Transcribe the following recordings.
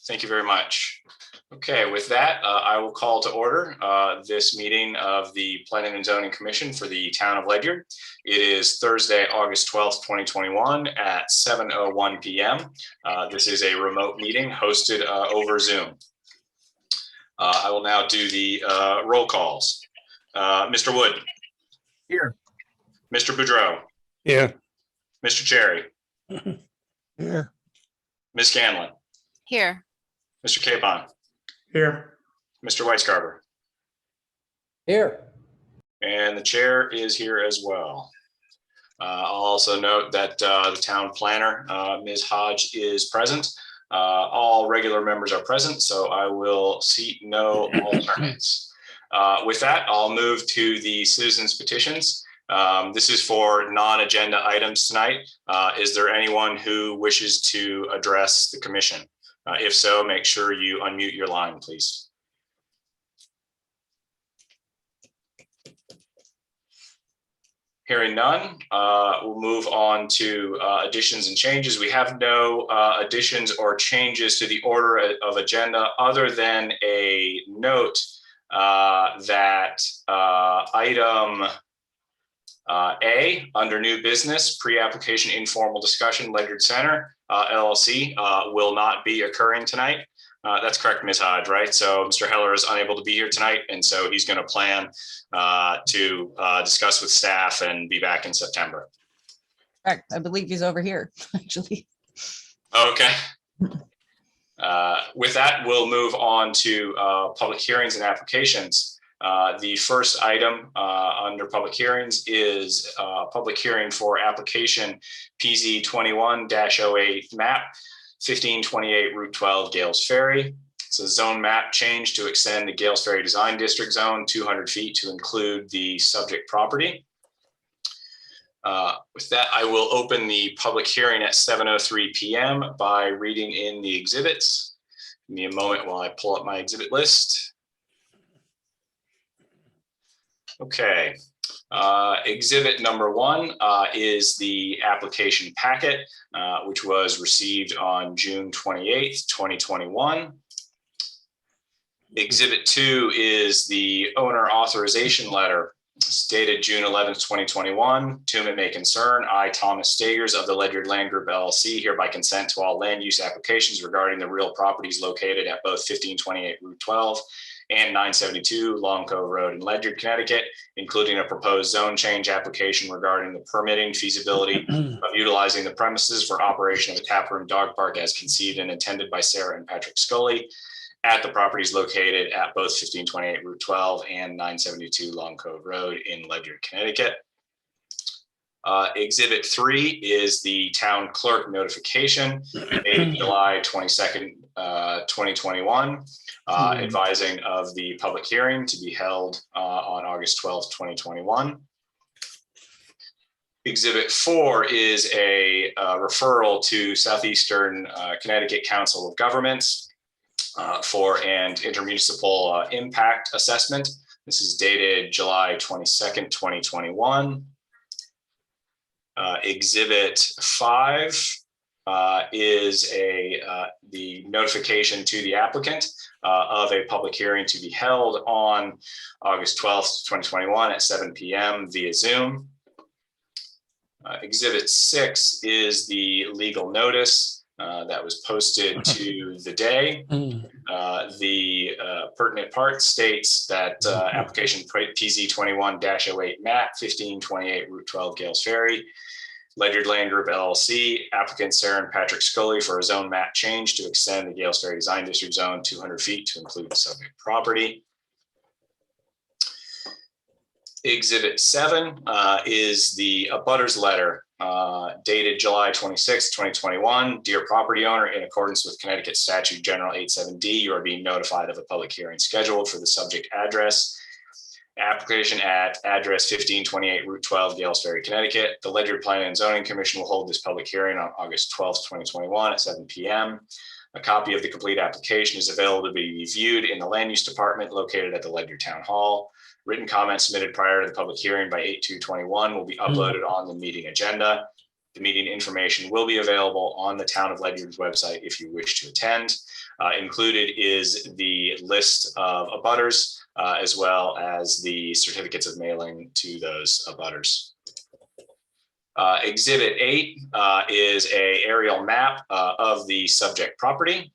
Thank you very much. Okay, with that, I will call to order this meeting of the Planning and Zoning Commission for the town of Ledyard. It is Thursday, August 12th, 2021 at 7:01 p.m. This is a remote meeting hosted over Zoom. I will now do the roll calls. Mr. Wood. Here. Mr. Boudreau. Here. Mr. Cherry. Here. Ms. Scanlon. Here. Mr. Capon. Here. Mr. Weisgarber. Here. And the chair is here as well. I'll also note that the town planner, Ms. Hodge, is present. All regular members are present, so I will seat no alternates. With that, I'll move to the citizens' petitions. This is for non-agenda items tonight. Is there anyone who wishes to address the commission? If so, make sure you unmute your line, please. Hearing none, we'll move on to additions and changes. We have no additions or changes to the order of agenda other than a note that item A, under new business, pre-application informal discussion, Ledyard Center, LLC, will not be occurring tonight. That's correct, Ms. Hodge, right? So Mr. Heller is unable to be here tonight, and so he's going to plan to discuss with staff and be back in September. Correct. I believe he's over here, actually. Okay. With that, we'll move on to public hearings and applications. The first item under public hearings is a public hearing for application PZ 21-08 map 1528 Route 12 Gales Ferry. It's a zone map change to extend the Gales Ferry Design District Zone 200 feet to include the subject property. With that, I will open the public hearing at 7:03 p.m. by reading in the exhibits. Give me a moment while I pull up my exhibit list. Okay, exhibit number 1 is the application packet, which was received on June 28th, 2021. Exhibit 2 is the owner authorization letter. It's dated June 11th, 2021. To whom it may concern, I, Thomas Stagers of the Ledyard Land Group LLC, hereby consent to all land use applications regarding the real properties located at both 1528 Route 12 and 972 Long Cove Road in Ledyard, Connecticut, including a proposed zone change application regarding the permitting feasibility of utilizing the premises for operation of a taproom dog park as conceived and intended by Sarah and Patrick Scully at the properties located at both 1528 Route 12 and 972 Long Cove Road in Ledyard, Connecticut. Exhibit 3 is the town clerk notification dated July 22nd, 2021. Advising of the public hearing to be held on August 12th, 2021. Exhibit 4 is a referral to Southeastern Connecticut Council of Governments for an intermunicipal impact assessment. This is dated July 22nd, 2021. Exhibit 5 is the notification to the applicant of a public hearing to be held on August 12th, 2021 at 7 p.m. via Zoom. Exhibit 6 is the legal notice that was posted to the day. The pertinent part states that application PZ 21-08 map 1528 Route 12 Gales Ferry, Ledyard Land Group LLC, applicant Sarah and Patrick Scully for a zone map change to extend the Gales Ferry Design District Zone 200 feet to include the subject property. Exhibit 7 is the abutters letter dated July 26, 2021. Dear property owner, in accordance with Connecticut Statute General 87D, you are being notified of a public hearing scheduled for the subject address. Application at address 1528 Route 12, Gales Ferry, Connecticut. The Ledyard Planning and Zoning Commission will hold this public hearing on August 12th, 2021 at 7 p.m. A copy of the complete application is available to be viewed in the Land Use Department located at the Ledyard Town Hall. Written comments submitted prior to the public hearing by 8/2/21 will be uploaded on the meeting agenda. The meeting information will be available on the Town of Ledyard's website if you wish to attend. Included is the list of abutters, as well as the certificates of mailing to those abutters. Exhibit 8 is an aerial map of the subject property.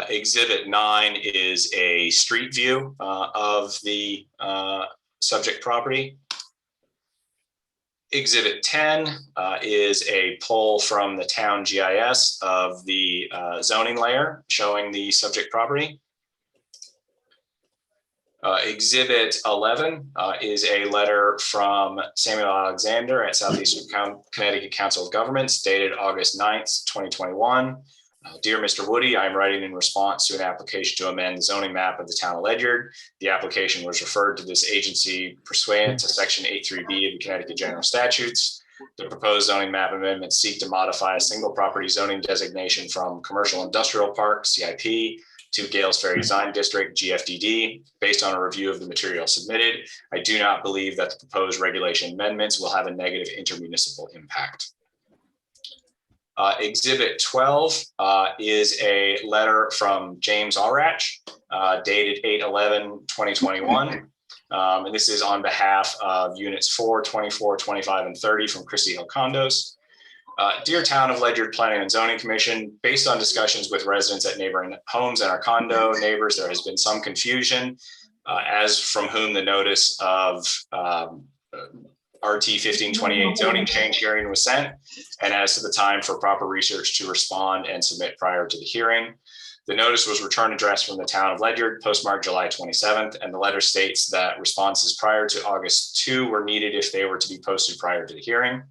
Exhibit 9 is a street view of the subject property. Exhibit 10 is a poll from the town GIS of the zoning layer showing the subject property. Exhibit 11 is a letter from Samuel Alexander at Southeastern Connecticut Council of Governments dated August 9th, 2021. Dear Mr. Woody, I am writing in response to an application to amend the zoning map of the town of Ledyard. The application was referred to this agency pursuant to section 8.3b of the Connecticut General Statutes. The proposed zoning map amendments seek to modify a single property zoning designation from Commercial Industrial Park, CIP, to Gales Ferry Design District, GFDD. Based on a review of the material submitted, I do not believe that the proposed regulation amendments will have a negative intermunicipal impact. Exhibit 12 is a letter from James Allrach, dated 8/11/2021. And this is on behalf of units 4, 24, 25, and 30 from Christie Hill Condos. Dear Town of Ledyard Planning and Zoning Commission, based on discussions with residents at neighboring homes and our condo neighbors, there has been some confusion as from whom the notice of RT 1528 zoning change hearing was sent, and as to the time for proper research to respond and submit prior to the hearing. The notice was return addressed from the town of Ledyard, postmarked July 27th, and the letter states that responses prior to August 2 were needed if they were to be posted prior to the hearing.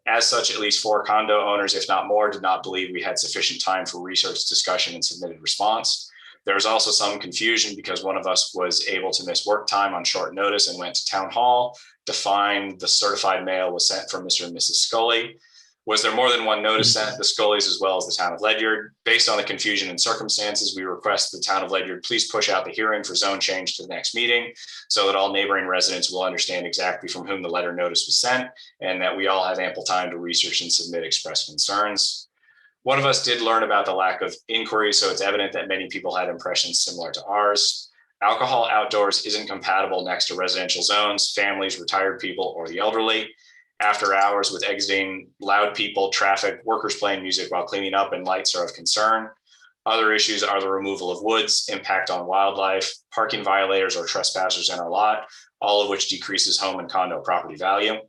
As such, at least 4 condo owners, if not more, did not believe we had sufficient time for research, discussion, and submitted response. There was also some confusion because one of us was able to miss work time on short notice and went to town hall to find the certified mail was sent from Mr. and Mrs. Scully. Was there more than one notice sent, the Scullys as well as the town of Ledyard? Based on the confusion and circumstances, we request the town of Ledyard please push out the hearing for zone change to the next meeting so that all neighboring residents will understand exactly from whom the letter notice was sent and that we all have ample time to research and submit express concerns. One of us did learn about the lack of inquiry, so it's evident that many people had impressions similar to ours. Alcohol outdoors isn't compatible next to residential zones, families, retired people, or the elderly. After hours with exiting, loud people, traffic, workers playing music while cleaning up, and lights are of concern. Other issues are the removal of woods, impact on wildlife, parking violators or trespassers in our lot, all of which decreases home and condo property value.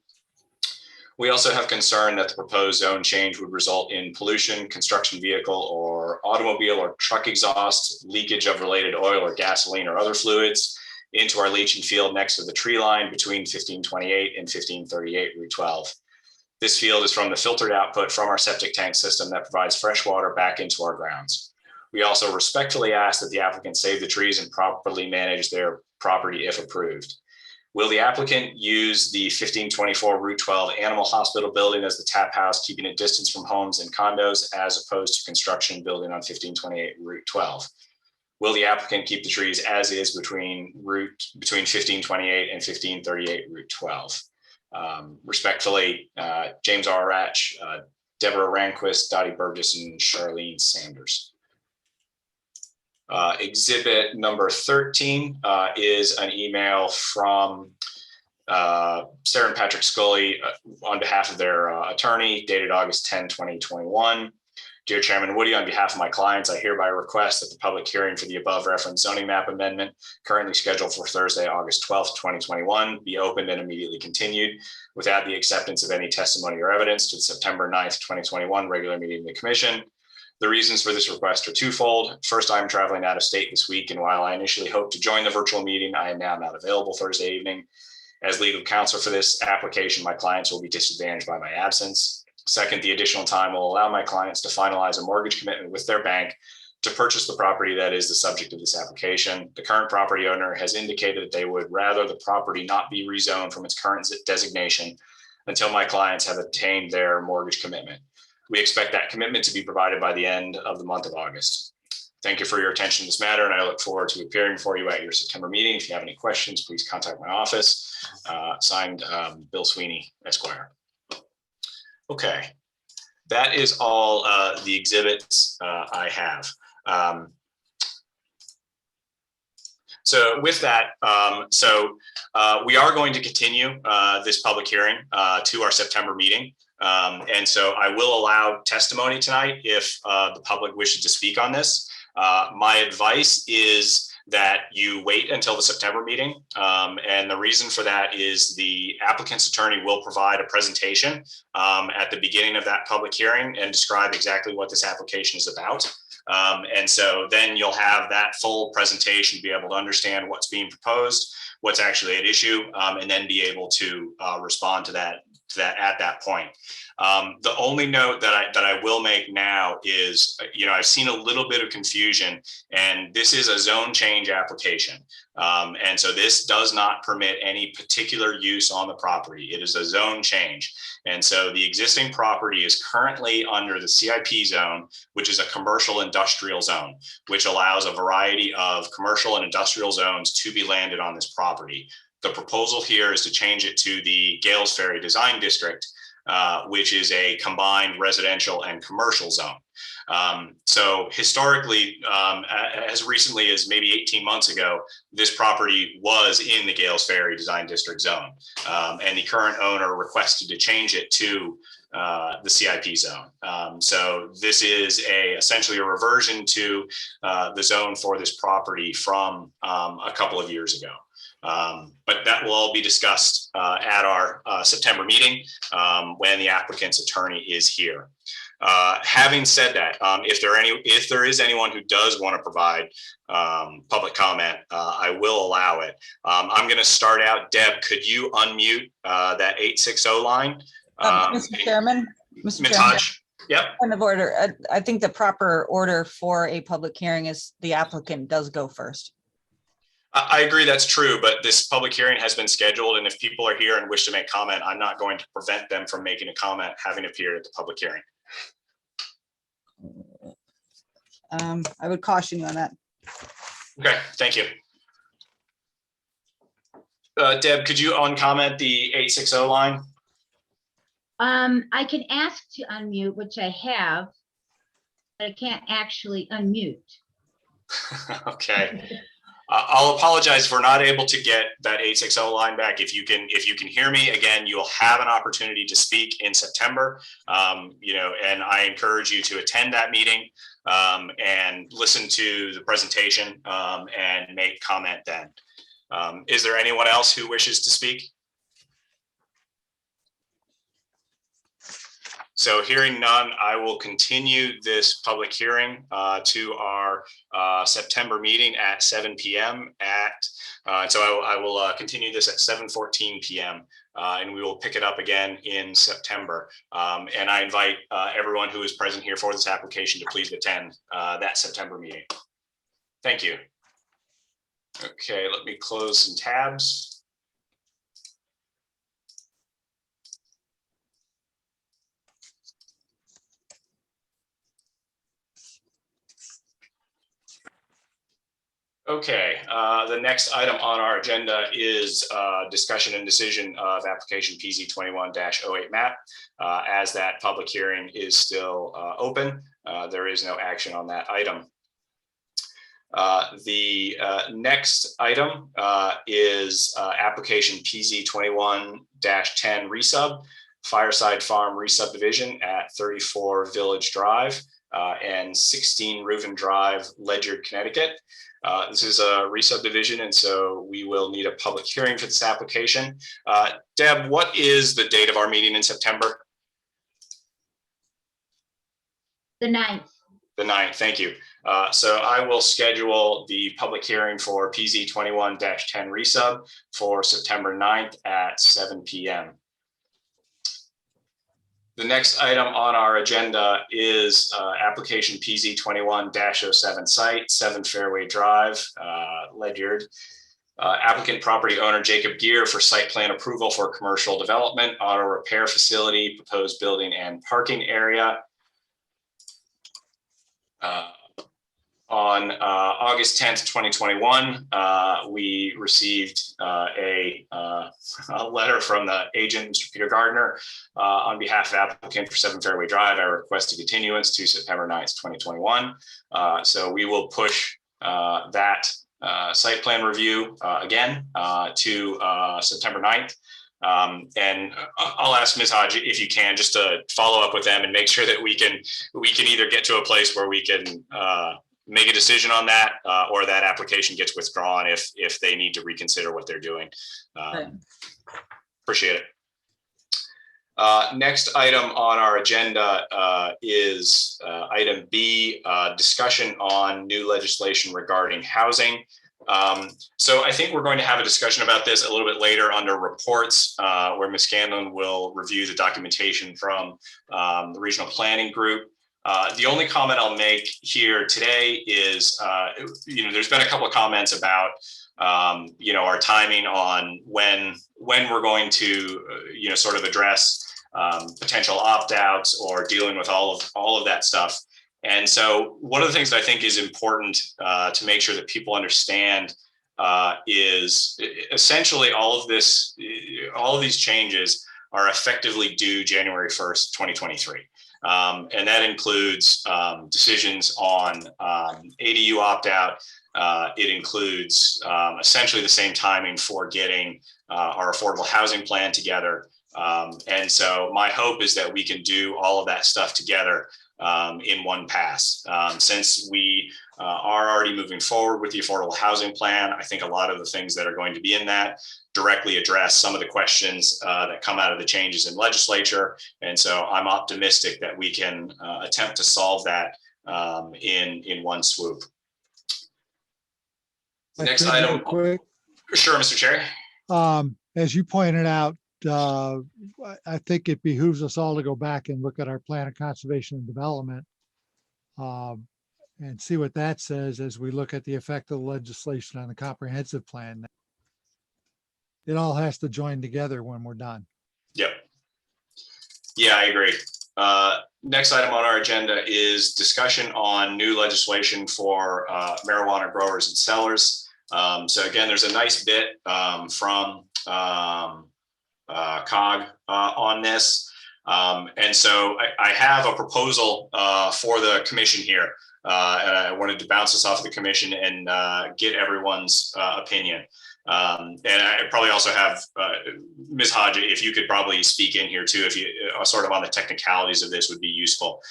We also have concern that the proposed zone change would result in pollution, construction vehicle or automobile or truck exhaust, leakage of related oil or gasoline or other fluids into our leaching field next to the tree line between 1528 and 1538 Route 12. This field is from the filtered output from our septic tank system that provides fresh water back into our grounds. We also respectfully ask that the applicant save the trees and properly manage their property if approved. Will the applicant use the 1524 Route 12 Animal Hospital building as the tap house, keeping it distance from homes and condos as opposed to construction building on 1528 Route 12? Will the applicant keep the trees as is between 1528 and 1538 Route 12? Respectfully, James Allrach, Deborah Ranquist, Dottie Burgess, and Charlene Sanders. Exhibit number 13 is an email from Sarah and Patrick Scully on behalf of their attorney dated August 10, 2021. Dear Chairman Woody, on behalf of my clients, I hereby request that the public hearing for the above referenced zoning map amendment currently scheduled for Thursday, August 12th, 2021 be opened and immediately continued without the acceptance of any testimony or evidence to the September 9th, 2021 regular meeting of the commission. The reasons for this request are twofold. First, I'm traveling out of state this week, and while I initially hoped to join the virtual meeting, I am now not available Thursday evening. As legal counsel for this application, my clients will be disadvantaged by my absence. Second, the additional time will allow my clients to finalize a mortgage commitment with their bank to purchase the property that is the subject of this application. The current property owner has indicated that they would rather the property not be rezoned from its current designation until my clients have obtained their mortgage commitment. We expect that commitment to be provided by the end of the month of August. Thank you for your attention to this matter, and I look forward to appearing for you at your September meeting. If you have any questions, please contact my office. Signed, Bill Sweeney, Esquire. Okay, that is all the exhibits I have. So with that, we are going to continue this public hearing to our September meeting. And so I will allow testimony tonight if the public wishes to speak on this. My advice is that you wait until the September meeting. And the reason for that is the applicant's attorney will provide a presentation at the beginning of that public hearing and describe exactly what this application is about. And so then you'll have that full presentation to be able to understand what's being proposed, what's actually at issue, and then be able to respond to that at that point. The only note that I will make now is, I've seen a little bit of confusion, and this is a zone change application. And so this does not permit any particular use on the property. It is a zone change. And so the existing property is currently under the CIP zone, which is a commercial industrial zone, which allows a variety of commercial and industrial zones to be landed on this property. The proposal here is to change it to the Gales Ferry Design District, which is a combined residential and commercial zone. So historically, as recently as maybe 18 months ago, this property was in the Gales Ferry Design District zone. And the current owner requested to change it to the CIP zone. So this is essentially a reversion to the zone for this property from a couple of years ago. But that will all be discussed at our September meeting when the applicant's attorney is here. Having said that, if there is anyone who does want to provide public comment, I will allow it. I'm going to start out. Deb, could you unmute that 860 line? Mr. Chairman, Yep. Point of order. I think the proper order for a public hearing is the applicant does go first. I agree, that's true, but this public hearing has been scheduled, and if people are here and wish to make comment, I'm not going to prevent them from making a comment having appeared at the public hearing. I would caution you on that. Okay, thank you. Deb, could you uncomment the 860 line? I can ask to unmute, which I have, but I can't actually unmute. Okay. I'll apologize if we're not able to get that 860 line back. If you can hear me again, you'll have an opportunity to speak in September. And I encourage you to attend that meeting and listen to the presentation and make comment then. Is there anyone else who wishes to speak? So hearing none, I will continue this public hearing to our September meeting at 7 p.m. So I will continue this at 7:14 p.m. And we will pick it up again in September. And I invite everyone who is present here for this application to please attend that September meeting. Thank you. Okay, let me close some tabs. Okay, the next item on our agenda is discussion and decision of application PZ21-08 map. As that public hearing is still open, there is no action on that item. The next item is application PZ21-10 resub, Fireside Farm Resubdivision at 34 Village Drive and 16 Reuven Drive, Ledyard, Connecticut. This is a resubdivision, and so we will need a public hearing for this application. Deb, what is the date of our meeting in September? The 9th. The 9th, thank you. So I will schedule the public hearing for PZ21-10 resub for September 9th at 7 p.m. The next item on our agenda is application PZ21-07 site, 7 Fairway Drive, Ledyard. Applicant property owner Jacob Geer for site plan approval for commercial development, auto repair facility, proposed building and parking area. On August 10th, 2021, we received a letter from the agent, Mr. Peter Gardner, on behalf of applicant for 7 Fairway Drive. I request a continuance to September 9th, 2021. So we will push that site plan review again to September 9th. And I'll ask Ms. Hodge if you can just to follow up with them and make sure that we can either get to a place where we can make a decision on that or that application gets withdrawn if they need to reconsider what they're doing. Right. Appreciate it. Next item on our agenda is item B, discussion on new legislation regarding housing. So I think we're going to have a discussion about this a little bit later under reports, where Ms. Scanlon will review the documentation from the regional planning group. The only comment I'll make here today is, there's been a couple of comments about, our timing on when we're going to, sort of address potential opt-outs or dealing with all of that stuff. And so one of the things that I think is important to make sure that people understand is essentially all of these changes are effectively due January 1st, 2023. And that includes decisions on ADU opt-out. It includes essentially the same timing for getting our affordable housing plan together. And so my hope is that we can do all of that stuff together in one pass. Since we are already moving forward with the affordable housing plan, I think a lot of the things that are going to be in that directly address some of the questions that come out of the changes in legislature. And so I'm optimistic that we can attempt to solve that in one swoop. Next item. Quick. Sure, Mr. Chair. As you pointed out, I think it behooves us all to go back and look at our plan of conservation and development and see what that says as we look at the effect of the legislation on the comprehensive plan. It all has to join together when we're done. Yep. Yeah, I agree. Next item on our agenda is discussion on new legislation for marijuana growers and sellers. So again, there's a nice bit from COG on this. And so I have a proposal for the commission here. And I wanted to bounce this off of the commission and get everyone's opinion. And I probably also have Ms. Hodge, if you could probably speak in here too, if you sort of on the technicalities of this would be useful.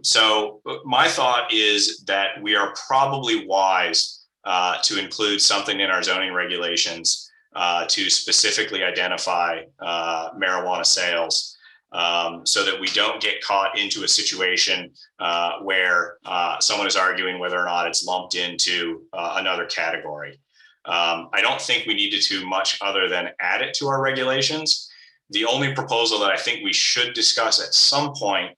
So my thought is that we are probably wise to include something in our zoning regulations to specifically identify marijuana sales so that we don't get caught into a situation where someone is arguing whether or not it's lumped into another category. I don't think we need to do much other than add it to our regulations. The only proposal that I think we should discuss at some point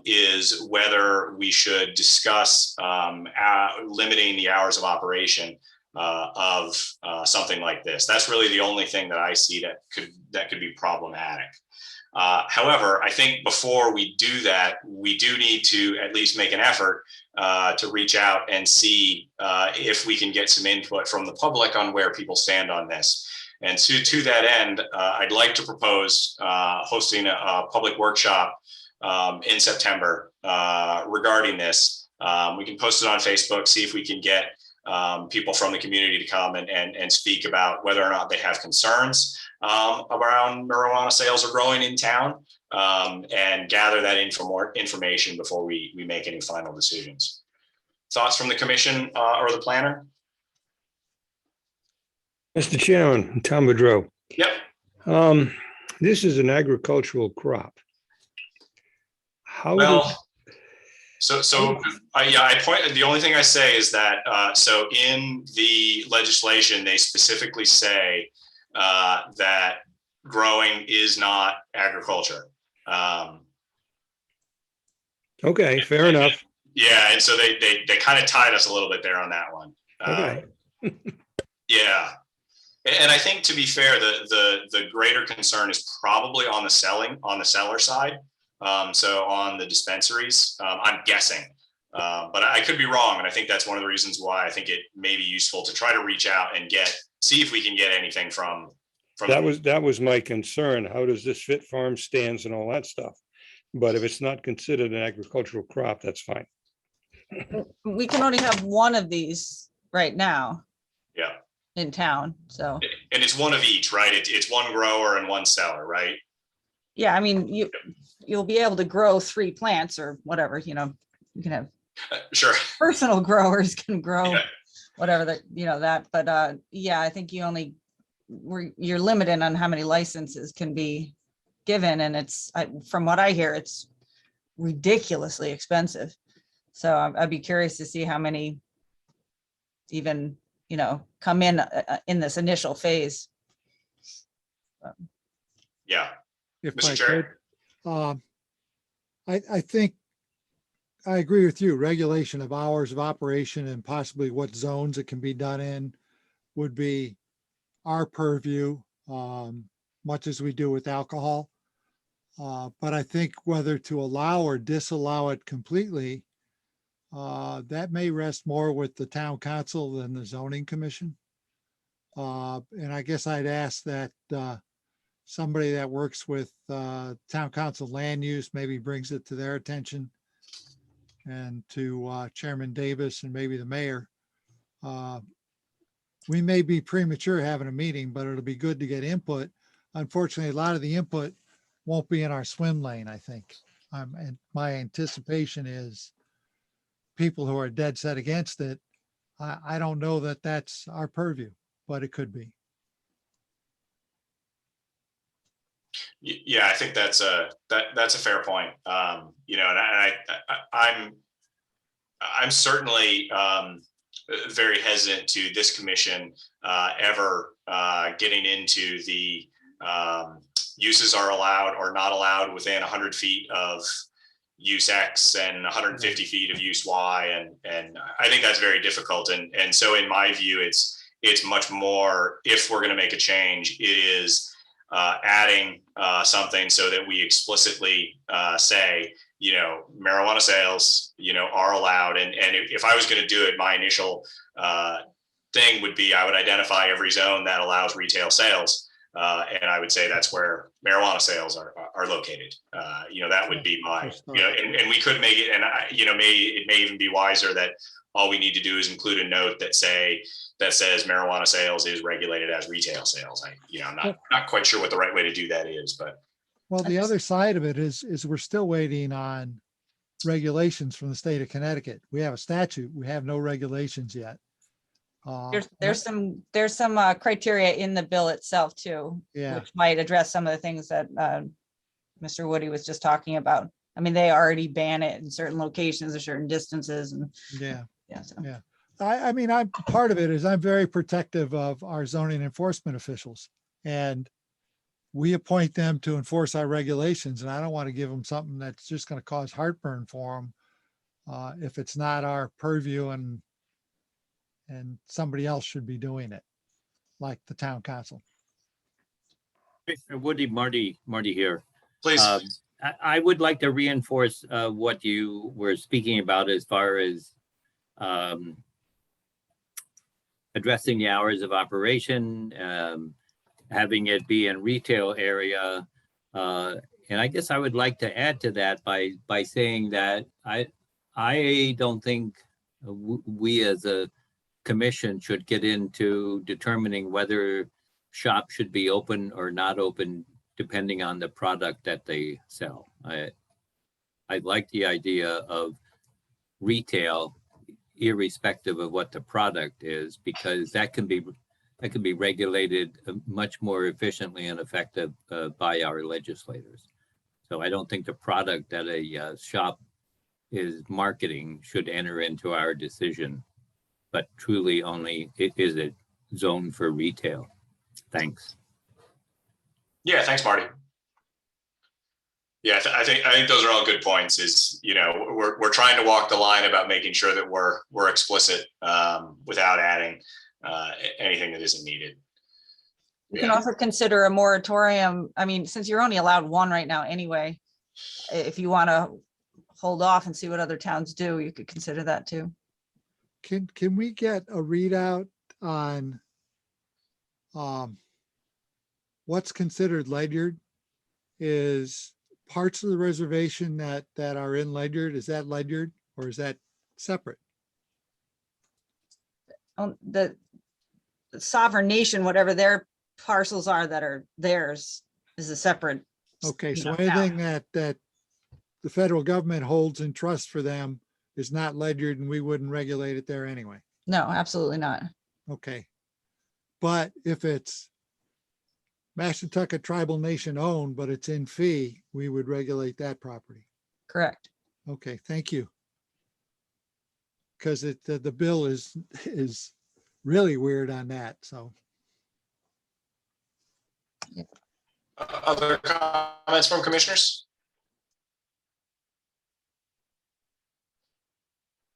is whether we should discuss limiting the hours of operation of something like this. That's really the only thing that I see that could be problematic. However, I think before we do that, we do need to at least make an effort to reach out and see if we can get some input from the public on where people stand on this. And to that end, I'd like to propose hosting a public workshop in September regarding this. We can post it on Facebook, see if we can get people from the community to come and speak about whether or not they have concerns around marijuana sales or growing in town, and gather that information before we make any final decisions. Thoughts from the commission or the planner? Mr. Chairman, Tom Boudreau. Yep. This is an agricultural crop. How Well, the only thing I say is that, so in the legislation, they specifically say that growing is not agriculture. Okay, fair enough. Yeah, and so they kind of tied us a little bit there on that one. Okay. Yeah, and I think to be fair, the greater concern is probably on the seller side. So on the dispensaries, I'm guessing. But I could be wrong. And I think that's one of the reasons why I think it may be useful to try to reach out and see if we can get anything from. That was my concern. How does this fit farm stands and all that stuff? But if it's not considered an agricultural crop, that's fine. We can only have one of these right now Yeah. in town, so. And it's one of each, right? It's one grower and one seller, right? Yeah, I mean, you'll be able to grow 3 plants or whatever, you can have Sure. personal growers can grow Yeah. whatever that, that, but yeah, I think you're limited on how many licenses can be given, and from what I hear, it's ridiculously expensive. So I'd be curious to see how many even, come in this initial phase. Yeah. If Mr. I Chair. could. I think I agree with you. Regulation of hours of operation and possibly what zones it can be done in would be our purview, much as we do with alcohol. But I think whether to allow or disallow it completely, that may rest more with the town council than the zoning commission. And I guess I'd ask that somebody that works with town council land use maybe brings it to their attention, and to Chairman Davis and maybe the mayor. We may be premature having a meeting, but it'll be good to get input. Unfortunately, a lot of the input won't be in our swim lane, I think. And my anticipation is people who are dead set against it. I don't know that that's our purview, but it could be. Yeah, I think that's a fair point. And I'm certainly very hesitant to this commission ever getting into the uses are allowed or not allowed within 100 feet of use X and 150 feet of use Y, and I think that's very difficult. And so in my view, it's much more, if we're going to make a change, it is adding something so that we explicitly say, marijuana sales, are allowed. And if I was going to do it, my initial thing would be I would identify every zone that allows retail sales. And I would say that's where marijuana sales are located. That would be my, and we could make it, and it may even be wiser that all we need to do is include a note that says marijuana sales is regulated as retail sales. I'm not quite sure what the right way to do that is, but. Well, the other side of it is we're still waiting on regulations from the state of Connecticut. We have a statute. We have no regulations yet. There's some criteria in the bill itself too, Yeah. which might address some of the things that Mr. Woody was just talking about. I mean, they already ban it in certain locations or certain distances, and Yeah. so. Yeah. I mean, part of it is I'm very protective of our zoning enforcement officials, and we appoint them to enforce our regulations, and I don't want to give them something that's just going to cause heartburn for them if it's not our purview, and somebody else should be doing it, like the town council. Woody, Marty here. Please. I would like to reinforce what you were speaking about as far as addressing the hours of operation, having it be in retail area. And I guess I would like to add to that by saying that I don't think we as a commission should get into determining whether shops should be open or not open, depending on the product that they sell. I like the idea of retail, irrespective of what the product is, because that can be regulated much more efficiently and effective by our legislators. So I don't think the product that a shop is marketing should enter into our decision, but truly only is it zoned for retail. Thanks. Yeah, thanks, Marty. Yeah, I think those are all good points. We're trying to walk the line about making sure that we're explicit without adding anything that isn't needed. You can also consider a moratorium. I mean, since you're only allowed one right now anyway, if you want to hold off and see what other towns do, you could consider that too. Can we get a readout on what's considered Ledyard? Is parts of the reservation that are in Ledyard, is that Ledyard or is that separate? The sovereign nation, whatever their parcels are that are theirs, is a separate. Okay, you so know, anything that the federal government holds in trust for them is not Ledyard and we wouldn't regulate it there anyway. No, absolutely not. Okay. But if it's Mashantucket Tribal Nation owned, but it's in fee, we would regulate that property. Correct. Okay, thank you. Because the bill is really weird on that, so. Other comments from commissioners?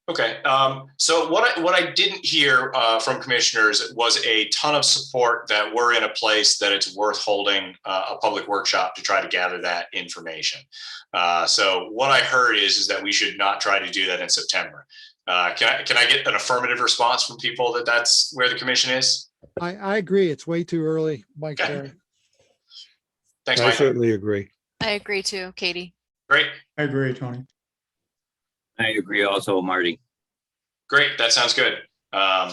Okay, so what I didn't hear from commissioners was a ton of support that we're in a place that it's worth holding a public workshop to try to gather that information. So what I heard is that we should not try to do that in September. Can I get an affirmative response from people that that's where the commission is? I agree, it's way too early, Mike. Okay. Ferry. Thanks, I Mike. certainly agree. I agree too, Katie. Great. I agree, Tony. I agree also, Marty. Great, that sounds good. That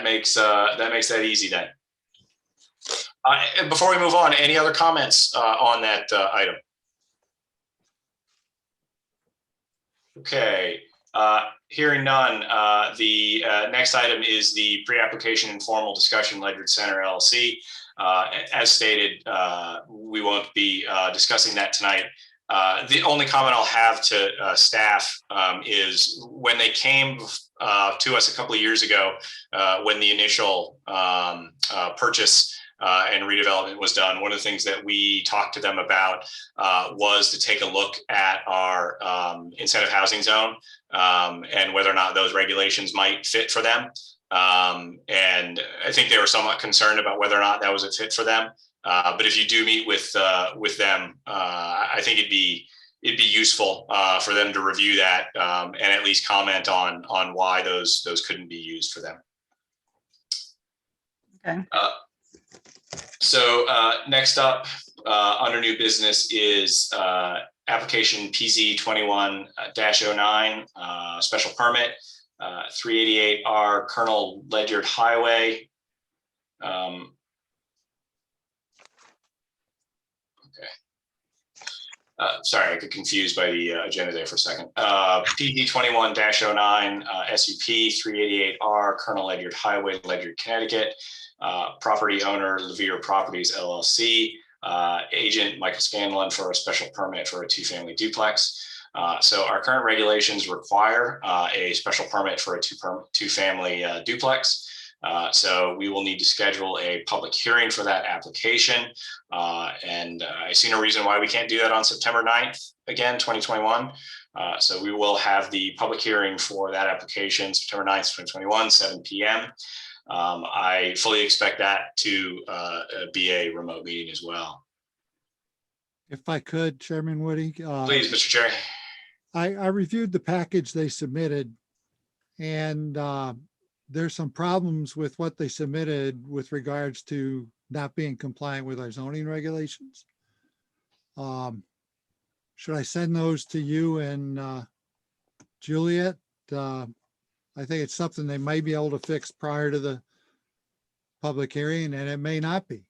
makes that easy then. And before we move on, any other comments on that item? Okay, hearing none. The next item is the pre-application informal discussion Ledyard Center LLC. As stated, we won't be discussing that tonight. The only comment I'll have to staff is when they came to us a couple of years ago, when the initial purchase and redevelopment was done, one of the things that we talked to them about was to take a look at our incentive housing zone and whether or not those regulations might fit for them. And I think they were somewhat concerned about whether or not that was a fit for them. But if you do meet with them, I think it'd be useful for them to review that and at least comment on why those couldn't be used for them. Okay. So next up under new business is application PZ 21-09 special permit 388R Colonel Ledyard Highway. Sorry, I got confused by the agenda there for a second. PZ 21-09 SUP 388R Colonel Ledyard Highway, Ledyard, Connecticut. Property owner Ledyard Properties LLC. Agent Michael Scanlon for a special permit for a two-family duplex. So our current regulations require a special permit for a two-family duplex. So we will need to schedule a public hearing for that application. And I see no reason why we can't do that on September 9th, again, 2021. So we will have the public hearing for that application, September 9th, 2021, 7 p.m. I fully expect that to be a remote meeting as well. If I could, Chairman Woody. Please, Mr. Chair. I reviewed the package they submitted and there's some problems with what they submitted with regards to not being compliant with our zoning regulations. Should I send those to you and Juliet? I think it's something they may be able to fix prior to the public hearing, and it may not be.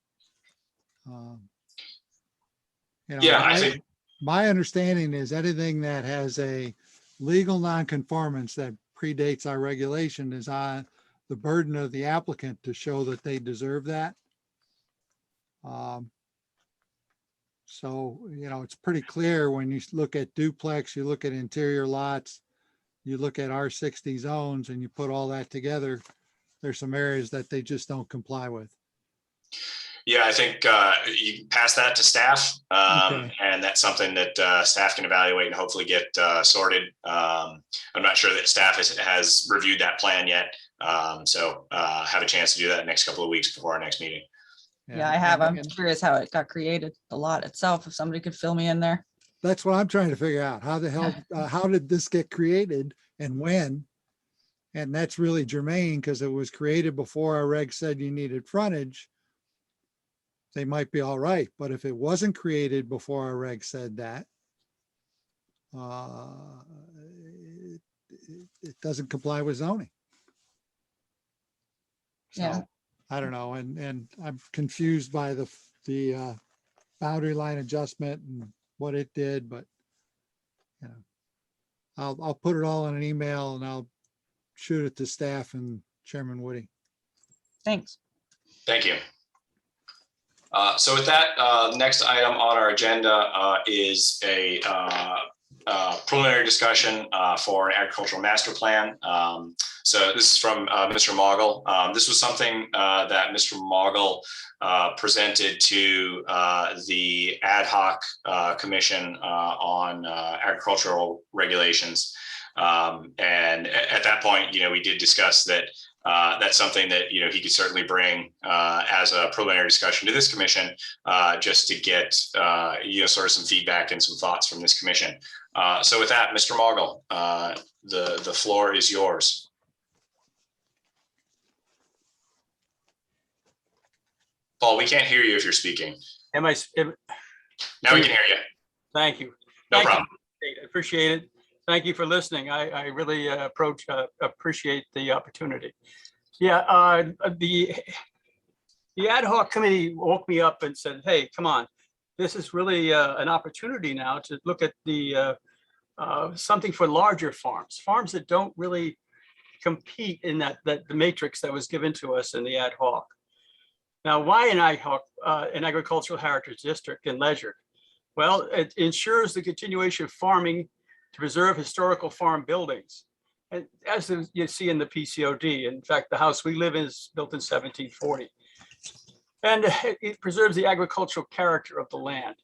Yeah, I think my understanding is anything that has a legal nonconformance that predates our regulation is on the burden of the applicant to show that they deserve that. So, it's pretty clear when you look at duplex, you look at interior lots, you look at R60 zones and you put all that together, there's some areas that they just don't comply with. Yeah, I think you can pass that to staff, Okay. and that's something that staff can evaluate and hopefully get sorted. I'm not sure that staff has reviewed that plan yet, so have a chance to do that in the next couple of weeks before our next meeting. Yeah, I have. I'm curious how it got created, the lot itself, if somebody could fill me in there. That's what I'm trying to figure out. How the hell, how did this get created and when? And that's really germane because it was created before our reg said you needed frontage. They might be all right, but if it wasn't created before our reg said that, it doesn't comply with zoning. Yeah. So I don't know, and I'm confused by the boundary line adjustment and what it did, but you know, I'll put it all in an email and I'll shoot it to staff and Chairman Woody. Thanks. Thank you. So with that, next item on our agenda is a preliminary discussion for an agricultural master plan. So this is from Mr. Mogul. This was something that Mr. Mogul presented to the ad hoc commission on agricultural regulations. And at that point, we did discuss that that's something that, he could certainly bring as a preliminary discussion to this commission, just to get, sort of some feedback and some thoughts from this commission. So with that, Mr. Mogul, the floor is yours. Paul, we can't hear you if you're speaking. Am I? Now we can hear you. Thank you. No Thank problem. you. I appreciate it. Thank you for listening. I really appreciate the opportunity. Yeah, the ad hoc committee woke me up and said, "Hey, come on, this is really an opportunity now to look at the something for larger farms that don't really compete in that the matrix that was given to us in the ad hoc." Now, why an ad hoc, an agricultural heritage district in Ledyard? Well, it ensures the continuation of farming to preserve historical farm buildings. And as you see in the PCOD, in fact, the house we live in is built in 1740. And it preserves the agricultural character of the land.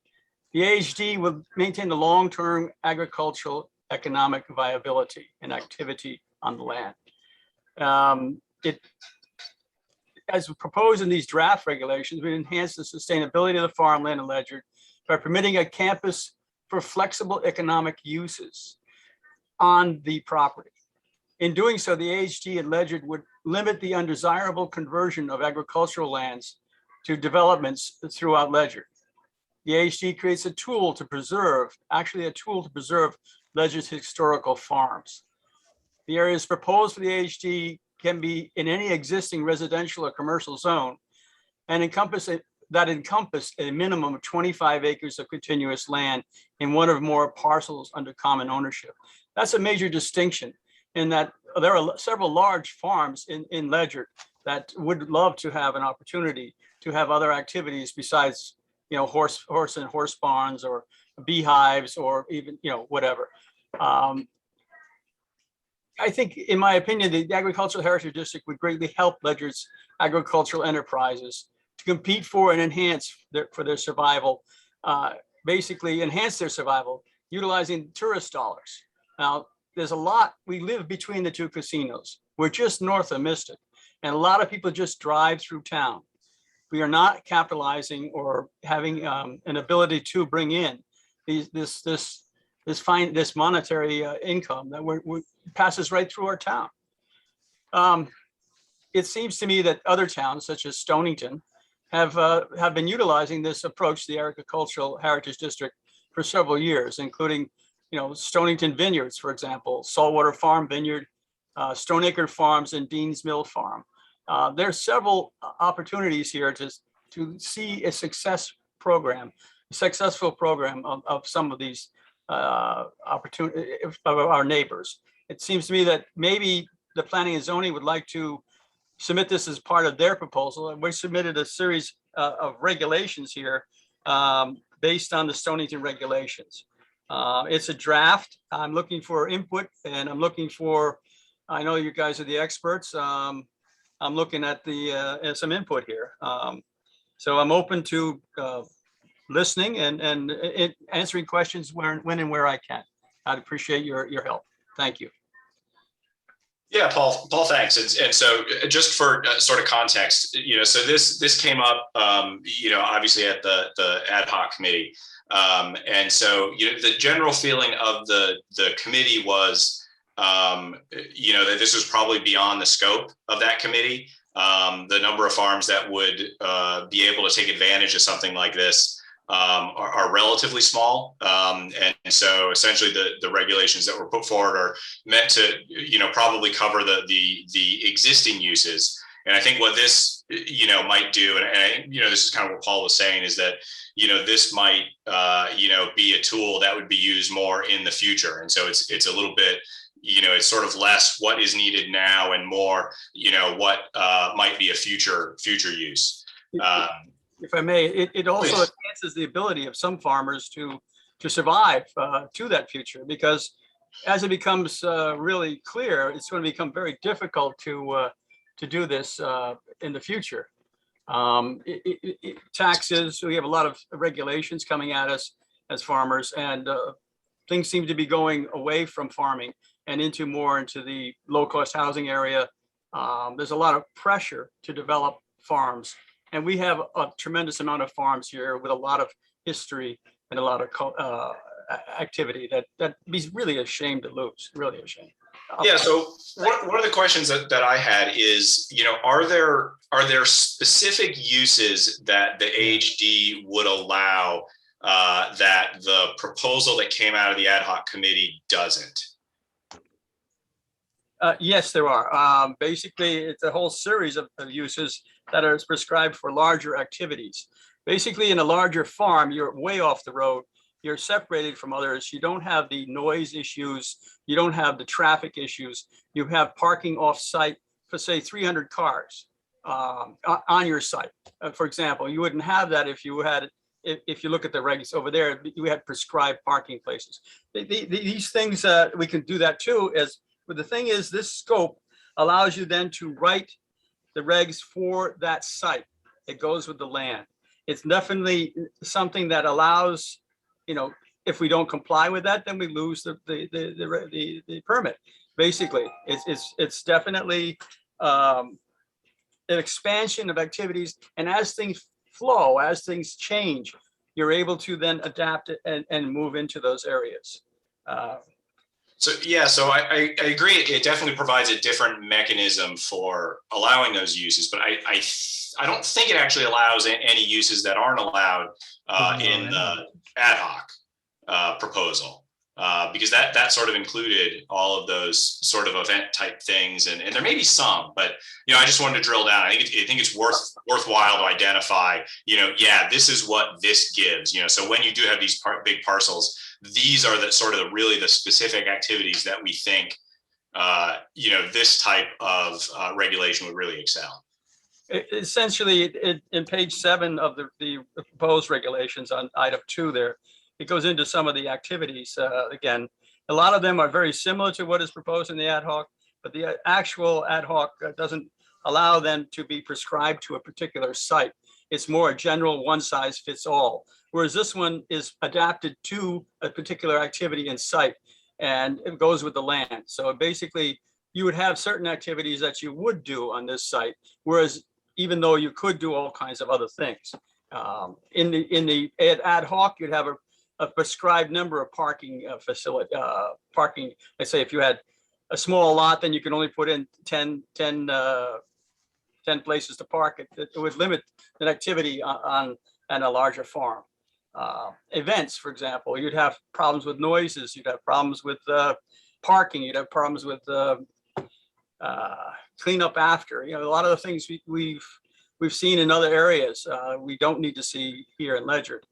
The AHD will maintain the long-term agricultural economic viability and activity on the land. As proposed in these draft regulations, we enhance the sustainability of the farmland in Ledyard by permitting a campus for flexible economic uses on the property. In doing so, the AHD in Ledyard would limit the undesirable conversion of agricultural lands to developments throughout Ledyard. The AHD creates a tool to preserve Ledyard's historical farms. The areas proposed for the AHD can be in any existing residential or commercial zone and encompass a minimum of 25 acres of continuous land in one or more parcels under common ownership. That's a major distinction in that there are several large farms in Ledyard that would love to have an opportunity to have other activities besides, horse and horse barns or beehives or even, whatever. I think, in my opinion, the Agricultural Heritage District would greatly help Ledyard's agricultural enterprises to compete for and enhance for their survival, basically enhance their survival, utilizing tourist dollars. Now, there's a lot, we live between the two casinos. We're just north of Mystic, and a lot of people just drive through town. We are not capitalizing or having an ability to bring in this monetary income that passes right through our town. It seems to me that other towns, such as Stonington, have been utilizing this approach to the Agricultural Heritage District for several years, including, Stonington Vineyards, for example, Saltwater Farm Vineyard, Stoneacre Farms, and Dean's Mill Farm. There are several opportunities here to see a successful program of some of these opportunity of our neighbors. It seems to me that maybe the planning and zoning would like to submit this as part of their proposal, and we submitted a series of regulations here based on the Stonington regulations. It's a draft. I'm looking for input, and I'm looking for, I know you guys are the experts. I'm looking at some input here. So I'm open to listening and answering questions when and where I can. I'd appreciate your help. Thank you. Yeah, Paul, thanks. And so just for sort of context, so this came up, obviously at the ad hoc committee. And so, the general feeling of the committee was, that this was probably beyond the scope of that committee. The number of farms that would be able to take advantage of something like this are relatively small. And so essentially the regulations that were put forward are meant to, probably cover the existing uses. And I think what this, might do, and this is kind of what Paul was saying, is that, this might, be a tool that would be used more in the future. And so it's a little bit, it's sort of less what is needed now and more, what might be a future use. If I may, it also Please. enhances the ability of some farmers to survive to that future, because as it becomes really clear, it's going to become very difficult to do this in the future. Taxes, we have a lot of regulations coming at us as farmers, and things seem to be going away from farming and into the low-cost housing area. There's a lot of pressure to develop farms. And we have a tremendous amount of farms here with a lot of history and a lot of activity that be really a shame to lose, really a shame. Yeah. So one of the questions that I had is, are there specific uses that the AHD would allow that the proposal that came out of the ad hoc committee doesn't? Yes, there are. Basically, it's a whole series of uses that are prescribed for larger activities. Basically, in a larger farm, you're way off the road. You're separated from others. You don't have the noise issues. You don't have the traffic issues. You have parking off site for, say, 300 cars on your site. For example, you wouldn't have that if you had, if you look at the regs over there, you had prescribed parking places. These things, we can do that too. But the thing is, this scope allows you then to write the regs for that site. It goes with the land. It's definitely something that allows, if we don't comply with that, then we lose the permit. Basically, it's definitely an expansion of activities. And as things flow, as things change, you're able to then adapt it and move into those areas. So I agree. It definitely provides a different mechanism for allowing those uses, but I don't think it actually allows any uses that aren't allowed in the ad hoc proposal, because that sort of included all of those sort of event type things, and there may be some, but I just wanted to drill down. I think it's worthwhile to identify. This is what this gives. So when you do have these big parcels, these are the sort of really the specific activities that we think, this type of regulation would really excel. Essentially, in page 7 of the proposed regulations on item 2 there, it goes into some of the activities. Again, a lot of them are very similar to what is proposed in the ad hoc, but the actual ad hoc doesn't allow them to be prescribed to a particular site. It's more a general one size fits all. Whereas this one is adapted to a particular activity in site, and it goes with the land. So basically, you would have certain activities that you would do on this site, whereas even though you could do all kinds of other things. In the ad hoc, you'd have a prescribed number of parking facility, parking. Let's say if you had a small lot, then you can only put in 10 places to park. It would limit an activity on a larger farm. Events, for example, you'd have problems with noises, you'd have problems with parking, you'd have problems with cleanup after. A lot of the things we've seen in other areas, we don't need to see here in Ledyard.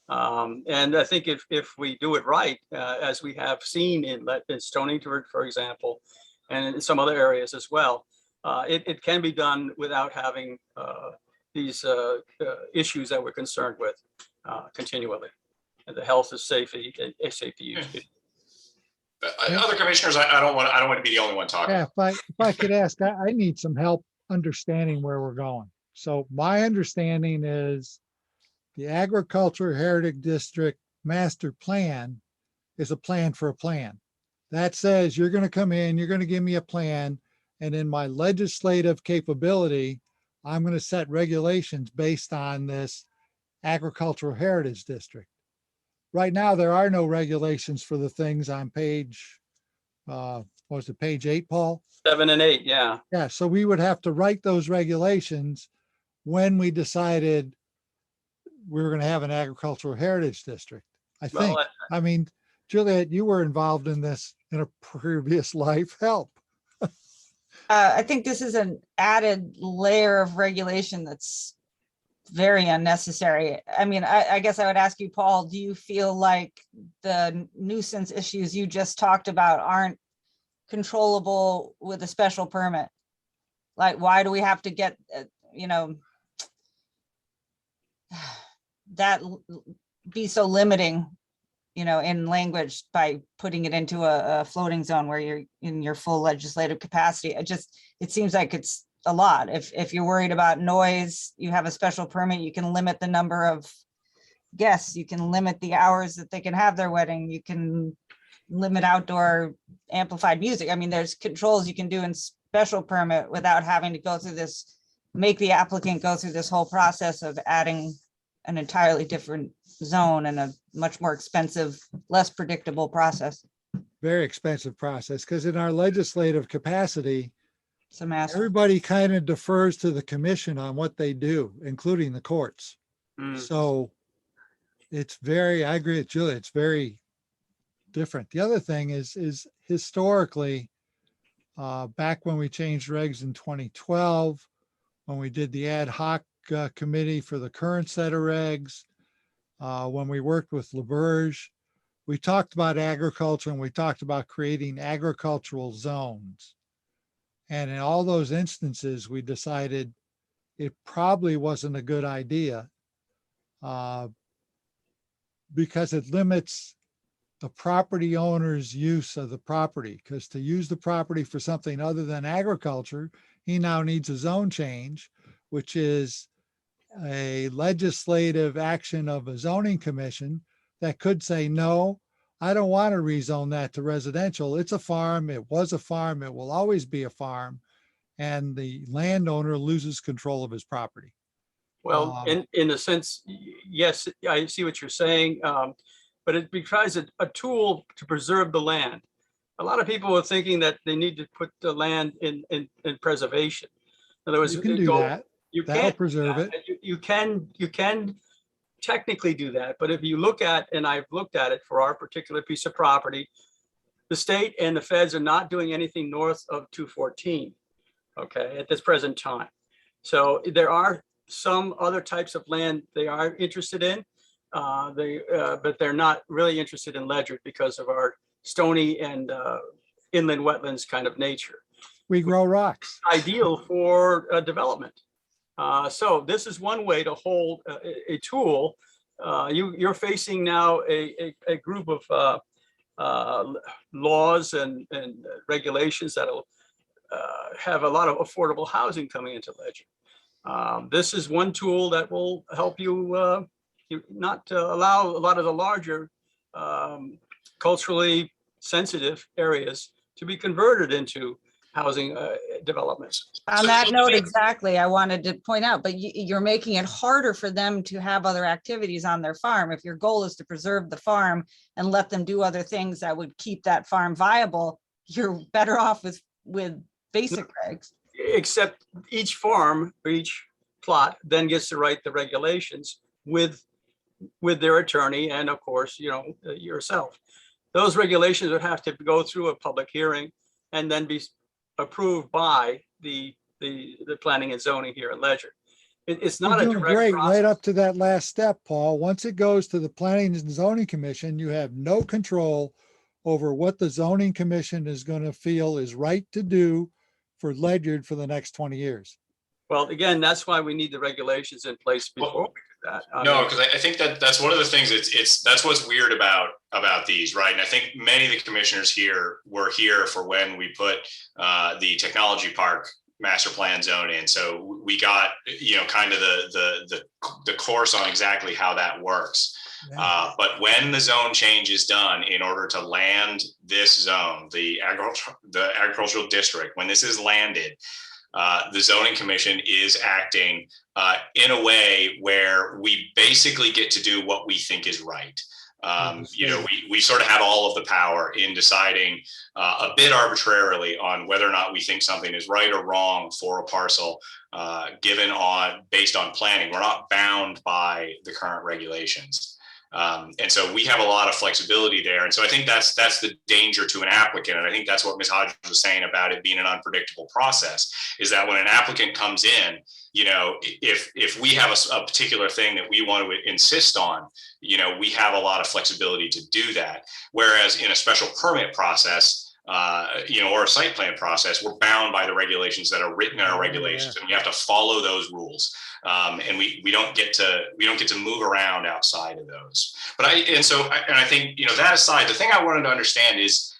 And I think if we do it right, as we have seen in Stonington, for example, and in some other areas as well, it can be done without having these issues that we're concerned with continually, and the health and safety use. Other commissioners, I don't want to be the only one talking. Yeah, if I could ask, I need some help understanding where we're going. So my understanding is the Agricultural Heritage District Master Plan is a plan for a plan. That says you're going to come in, you're going to give me a plan, and in my legislative capability, I'm going to set regulations based on this Agricultural Heritage District. right now, there are no regulations for the things on page, what was it, page 8, Paul? 7 and 8, yeah. Yeah, so we would have to write those regulations when we decided we were going to have an agricultural heritage district. I think, Well, I mean, Juliet, you were involved in this in a previous life. Help. I think this is an added layer of regulation that's very unnecessary. I mean, I guess I would ask you, Paul, do you feel like the nuisance issues you just talked about aren't controllable with a special permit? Like, why do we have to get, you know, that be so limiting, you know, in language by putting it into a floating zone where you're in your full legislative capacity? It seems like it's a lot. If you're worried about noise, you have a special permit, you can limit the number of guests, you can limit the hours that they can have their wedding, you can limit outdoor amplified music. I mean, there's controls you can do in special permit without having to go through this, make the applicant go through this whole process of adding an entirely different zone and a much more expensive, less predictable process. Very expensive process, because in our legislative capacity, So massive. everybody kind of defers to the commission on what they do, including the courts. Mm. So it's very, I agree with Julia, it's very different. The other thing is historically, back when we changed regs in 2012, when we did the ad hoc committee for the current set of regs, when we worked with LaBerge, we talked about agriculture and we talked about creating agricultural zones. And in all those instances, we decided it probably wasn't a good idea because it limits the property owner's use of the property. Because to use the property for something other than agriculture, he now needs a zone change, which is a legislative action of a zoning commission that could say, no, I don't want to rezone that to residential. It's a farm. It was a farm. It will always be a farm. And the landowner loses control of his property. Well, in a sense, yes, I see what you're saying, but it becomes a tool to preserve the land. A lot of people are thinking that they need to put the land in preservation. In other words, You can do that. You That'll can't preserve do it. that. You can technically do that, but if you look at, and I've looked at it for our particular piece of property, the state and the feds are not doing anything north of 214, okay, at this present time. So there are some other types of land they are interested in, but they're not really interested in Ledyard because of our stony and inland wetlands kind of nature. We grow rocks. Ideal for development. So this is one way to hold a tool. You're facing now a group of laws and regulations that'll have a lot of affordable housing coming into Ledyard. This is one tool that will help you not allow a lot of the larger culturally sensitive areas to be converted into housing developments. On that note, exactly, I wanted to point out, but you're making it harder for them to have other activities on their farm. If your goal is to preserve the farm and let them do other things that would keep that farm viable, you're better off with basic regs. Except each farm or each plot then gets to write the regulations with their attorney and of course, yourself. Those regulations would have to go through a public hearing and then be approved by the planning and zoning here in Ledyard. It's not You're a doing direct great process. right up to that last step, Paul. Once it goes to the Planning and Zoning Commission, you have no control over what the zoning commission is going to feel is right to do for Ledyard for the next 20 years. Well, again, that's why we need the regulations in place before we do that. No, because I think that's one of the things. That's what's weird about these, right? And I think many of the commissioners here were here for when we put the technology park master plan zone in. So we got kind of the course on exactly how that works. But when the zone change is done in order to land this zone, the agricultural district, when this is landed, the zoning commission is acting in a way where we basically get to do what we think is right. You know, we sort of have all of the power in deciding a bit arbitrarily on whether or not we think something is right or wrong for a parcel, based on planning. We're not bound by the current regulations. And so we have a lot of flexibility there. And so I think that's the danger to an applicant. And I think that's what Ms. Hodges was saying about it being an unpredictable process, is that when an applicant comes in, you know, if we have a particular thing that we want to insist on, you know, we have a lot of flexibility to do that. Whereas in a special permit process, you know, or a site plan process, we're bound by the regulations that are written in our regulations, and we have to follow those rules. And we don't get to move around outside of those. But I think, you know, that aside, the thing I wanted to understand is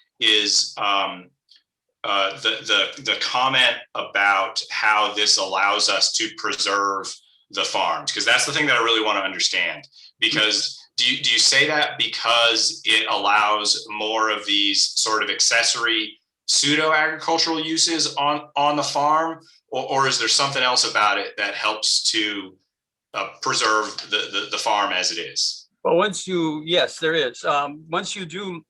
the comment about how this allows us to preserve the farms, because that's the thing that I really want to understand. Because do you say that because it allows more of these sort of accessory pseudo agricultural uses on the farm, or is there something else about it that helps to preserve the farm as it is? Well, yes, there is. Once you do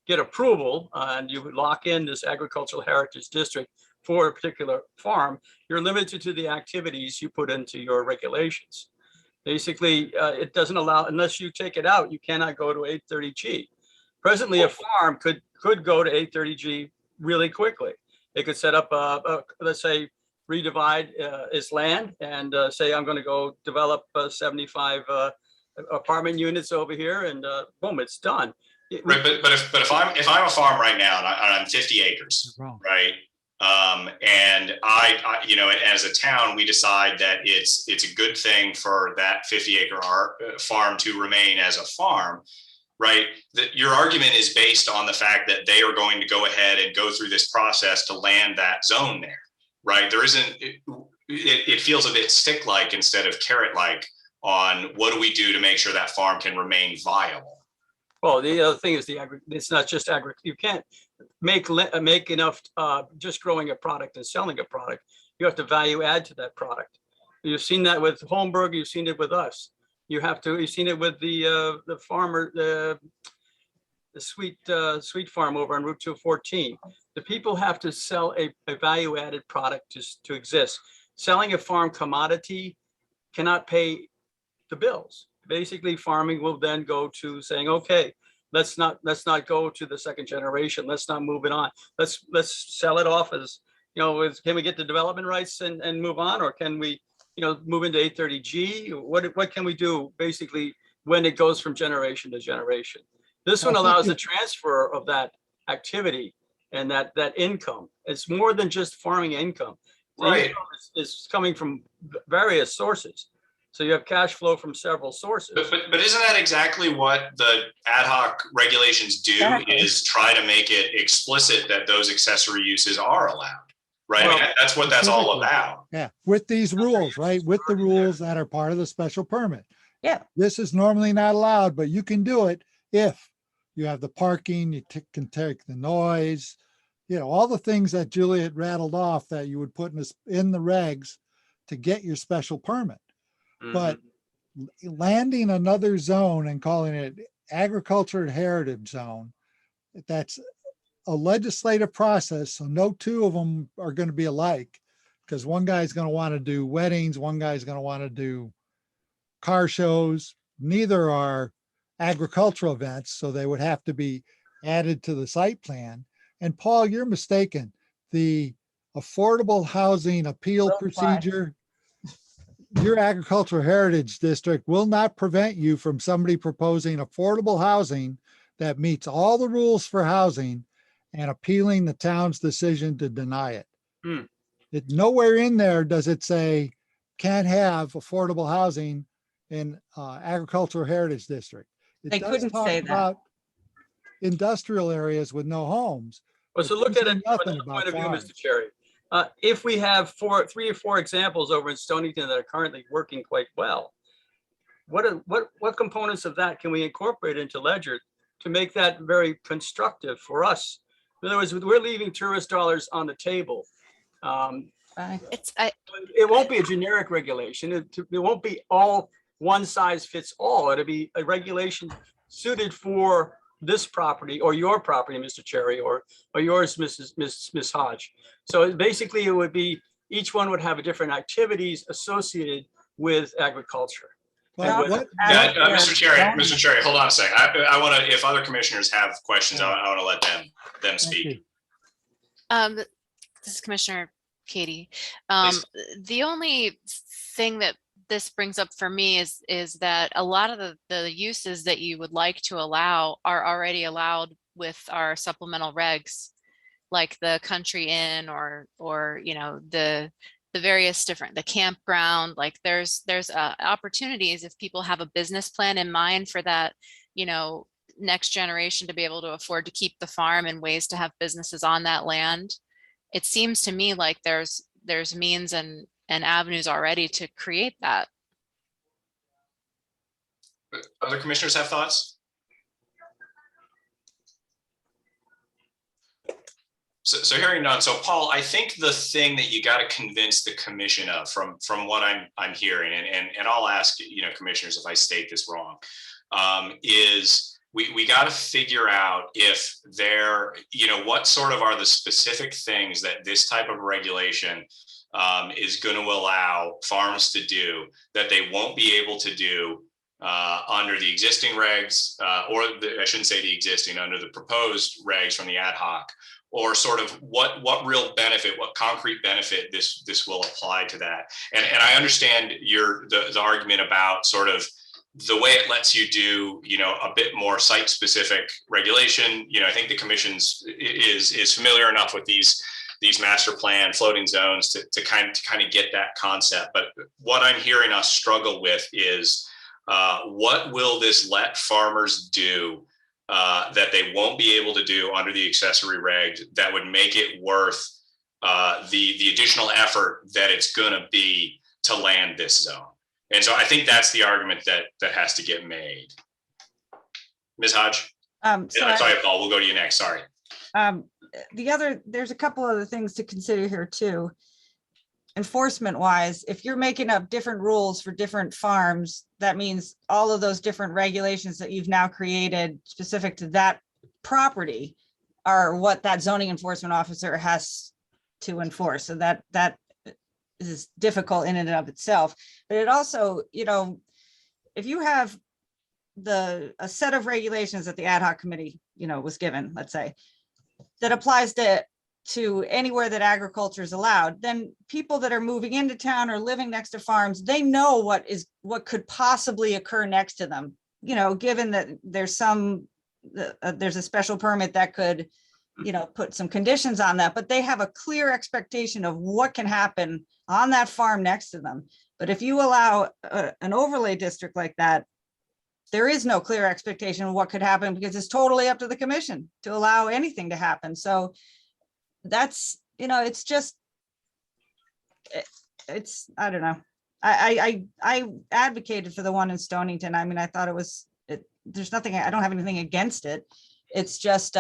get approval and you lock in this agricultural heritage district for a particular farm, you're limited to the activities you put into your regulations. Basically, it doesn't allow, unless you take it out, you cannot go to 830G. Presently, a farm could go to 830G really quickly. They could set up let's say, redivide its land and say, I'm going to go develop 75 apartment units over here, and boom, it's done. Right, but if I'm a farm right now and I'm 50 acres, right? And I, you know, as a town, we decide that it's a good thing for that 50-acre farm to remain as a farm, right? Your argument is based on the fact that they are going to go ahead and go through this process to land that zone there, right? There isn't. It feels a bit stick-like instead of carrot-like on what do we do to make sure that farm can remain viable. Well, the other thing is it's not just you can't make enough just growing a product and selling a product. You have to value add to that product. You've seen that with Holmberg. You've seen it with us. You've seen it with the farmer, the sweet farm over on Route 214. The people have to sell a value added product to exist. Selling a farm commodity cannot pay the bills. Basically, farming will then go to saying, okay, let's not go to the second generation. Let's not move it on. Let's sell it off as, you know, can we get the development rights and move on, or can we, you know, move into 830G? What can we do basically when it goes from generation to generation? This one allows the transfer of that activity and that income. It's more than just farming income. The right. Income is coming from various sources. So you have cash flow from several sources. But isn't that exactly what the ad hoc regulations do? Exactly. Is try to make it explicit that those accessory uses are allowed, right? Well, I mean, that's what that's all about. Yeah, with these rules, right? With the rules that are part of the special permit. Yeah. This is normally not allowed, but you can do it if you have the parking, you can take the noise, you know, all the things that Juliet rattled off that you would put in the regs to get your special permit. But landing another zone and calling it agriculture and heritage zone, that's a legislative process. So no two of them are going to be alike, because one guy's going to want to do weddings, one guy's going to want to do car shows. Neither are agricultural events, so they would have to be added to the site plan. And Paul, you're mistaken. The affordable housing appeal procedure, your agricultural heritage district will not prevent you from somebody proposing affordable housing that meets all the rules for housing and appealing the town's decision to deny it. It nowhere in there does it say can't have affordable housing in agricultural heritage district. They couldn't say that. About industrial areas with no homes. Well, so look at it from Nothing another about point of view, farms. Mr. Cherry. If we have 3 or 4 examples over in Stonington that are currently working quite well, what components of that can we incorporate into Ledyard to make that very constructive for us? In other words, we're leaving tourist dollars on the table. It won't be a generic regulation. It won't be all one size fits all. It'll be a regulation suited for this property or your property, Mr. Cherry, or yours, Miss Hodge. So basically it would be, each one would have a different activities associated with agriculture. But what, Mr. Cherry, hold on a second. I want to, if other commissioners have questions, I want to let them speak. This is Commissioner Katie. Please. The only thing that this brings up for me is that a lot of the uses that you would like to allow are already allowed with our supplemental regs, like the country inn or you know, the various different, the campground. Like there's opportunities if people have a business plan in mind for that, you know, next generation to be able to afford to keep the farm and ways to have businesses on that land. It seems to me like there's means and avenues already to create that. Other commissioners have thoughts? So hearing none. So Paul, I think the thing that you got to convince the commission of, from what I'm hearing, and I'll ask, you know, commissioners if I state this wrong, is we got to figure out if there, you know, what sort of are the specific things that this type of regulation is going to allow farms to do that they won't be able to do under the existing regs, I shouldn't say the existing, under the proposed regs from the ad hoc, or sort of what real benefit, what concrete benefit this will apply to that. And I understand the argument about sort of the way it lets you do, you know, a bit more site specific regulation. You know, I think the commission's is familiar enough with these master plan floating zones to kind of get that concept. But what I'm hearing us struggle with is what will this let farmers do that they won't be able to do under the accessory reg that would make it worth the additional effort that it's going to be to land this zone. And so I think that's the argument that has to get made. Ms. Hodge? Sorry, Paul, we'll go to you next. Sorry. There's a couple other things to consider here too. Enforcement wise, if you're making up different rules for different farms, that means all of those different regulations that you've now created specific to that property are what that zoning enforcement officer has to enforce. So that is difficult in and of itself. But it also, you know, if you have a set of regulations that the ad hoc committee, you know, was given, let's say, that applies to anywhere that agriculture is allowed, then people that are moving into town or living next to farms, they know what could possibly occur next to them. You know, given that there's a special permit that could, you know, put some conditions on that, but they have a clear expectation of what can happen on that farm next to them. But if you allow an overlay district like that, there is no clear expectation of what could happen because it's totally up to the commission to allow anything to happen. So that's, you know, it's just, it's, I don't know. I advocated for the one in Stonington. I mean, I thought there's nothing, I don't have anything against it. It's just,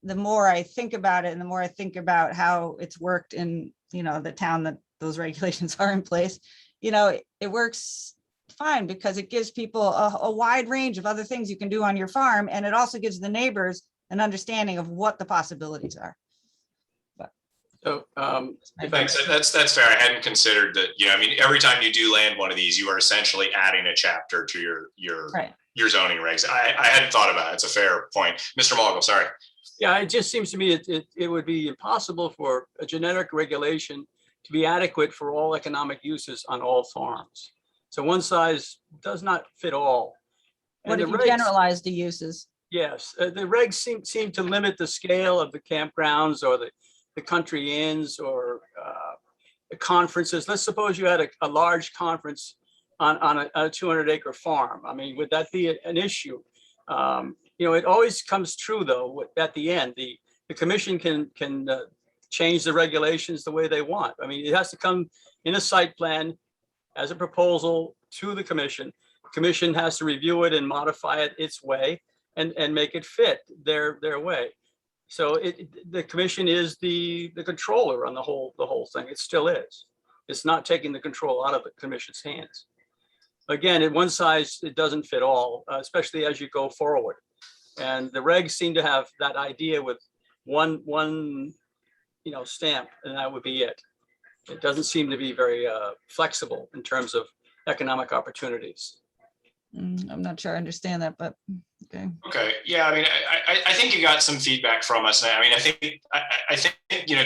the more I think about it and the more I think about how it's worked in, you know, the town that those regulations are in place, you know, it works fine because it gives people a wide range of other things you can do on your farm. And it also gives the neighbors an understanding of what the possibilities are. So thanks. That's fair. I hadn't considered that. You know, I mean, every time you do land one of these, you are essentially adding a chapter to your zoning regs. I hadn't thought about it. It's a fair point. Mr. Mogul, sorry. yeah, it just seems to me it would be impossible for a generic regulation to be adequate for all economic uses on all farms. So one size does not fit all. What if you generalize the uses? Yes, the regs seem to limit the scale of the campgrounds or the country inns or the conferences. Let's suppose you had a large conference on a 200-acre farm. I mean, would that be an issue? You know, it always comes true though. At the end, the commission can change the regulations the way they want. I mean, it has to come in a site plan as a proposal to the commission. The commission has to review it and modify it its way and make it fit their way. So the commission is the controller on the whole thing. It still is. It's not taking the control out of the commission's hands. again, in one size, it doesn't fit all, especially as you go forward. And the regs seem to have that idea with one, stamp, and that would be it. It doesn't seem to be very flexible in terms of economic opportunities. I'm not sure I understand that, but okay. Okay, yeah, I mean, I think you got some feedback from us. I mean, I think,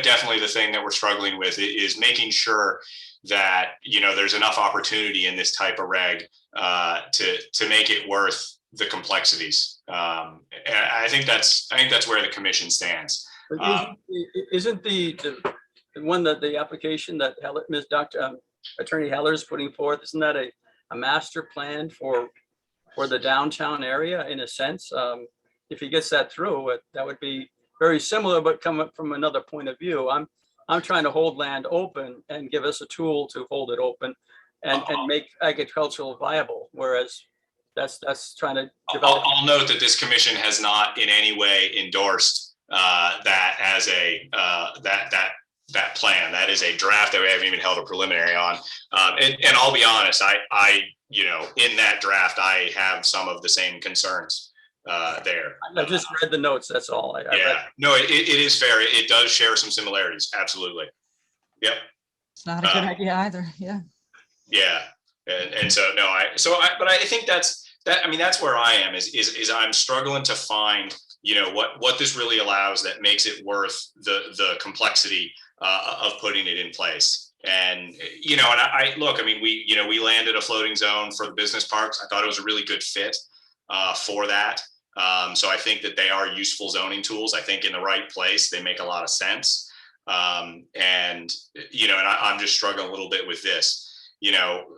definitely the thing that we're struggling with is making sure that, there's enough opportunity in this type of reg to make it worth the complexities. And I think that's where the commission stands. Isn't the one that the application that Ms. Attorney Heller is putting forth, isn't that a master plan for the downtown area in a sense? If he gets that through, that would be very similar, but come up from another point of view. I'm trying to hold land open and give us a tool to hold it open and make agricultural viable, whereas that's trying to develop. I'll note that this commission has not in any way endorsed that as that plan. That is a draft that we haven't even held a preliminary on. And I'll be honest, I in that draft, I have some of the same concerns there. I just read the notes, that's all. No, it is fair. It does share some similarities. Absolutely. Yep. It's not a good idea either. Yeah. Yeah. And so, no, but I think that's where I am is I'm struggling to find, what this really allows that makes it worth the complexity of putting it in place. And, we landed a floating zone for the business parks. I thought it was a really good fit for that. So I think that they are useful zoning tools. I think in the right place, they make a lot of sense. And I'm just struggling a little bit with this.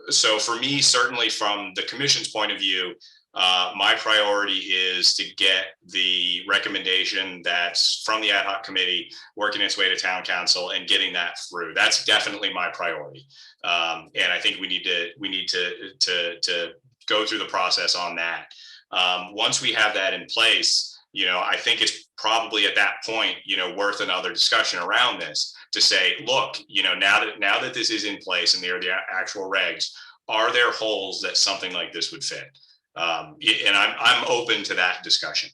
So for me, certainly from the commission's point of view, my priority is to get the recommendation that's from the ad hoc committee working its way to town council and getting that through. That's definitely my priority. And I think we need to go through the process on that. Once we have that in place, I think it's probably at that point, worth another discussion around this to say, look, now that this is in place and they're the actual regs, are there holes that something like this would fit? And I'm open to that discussion.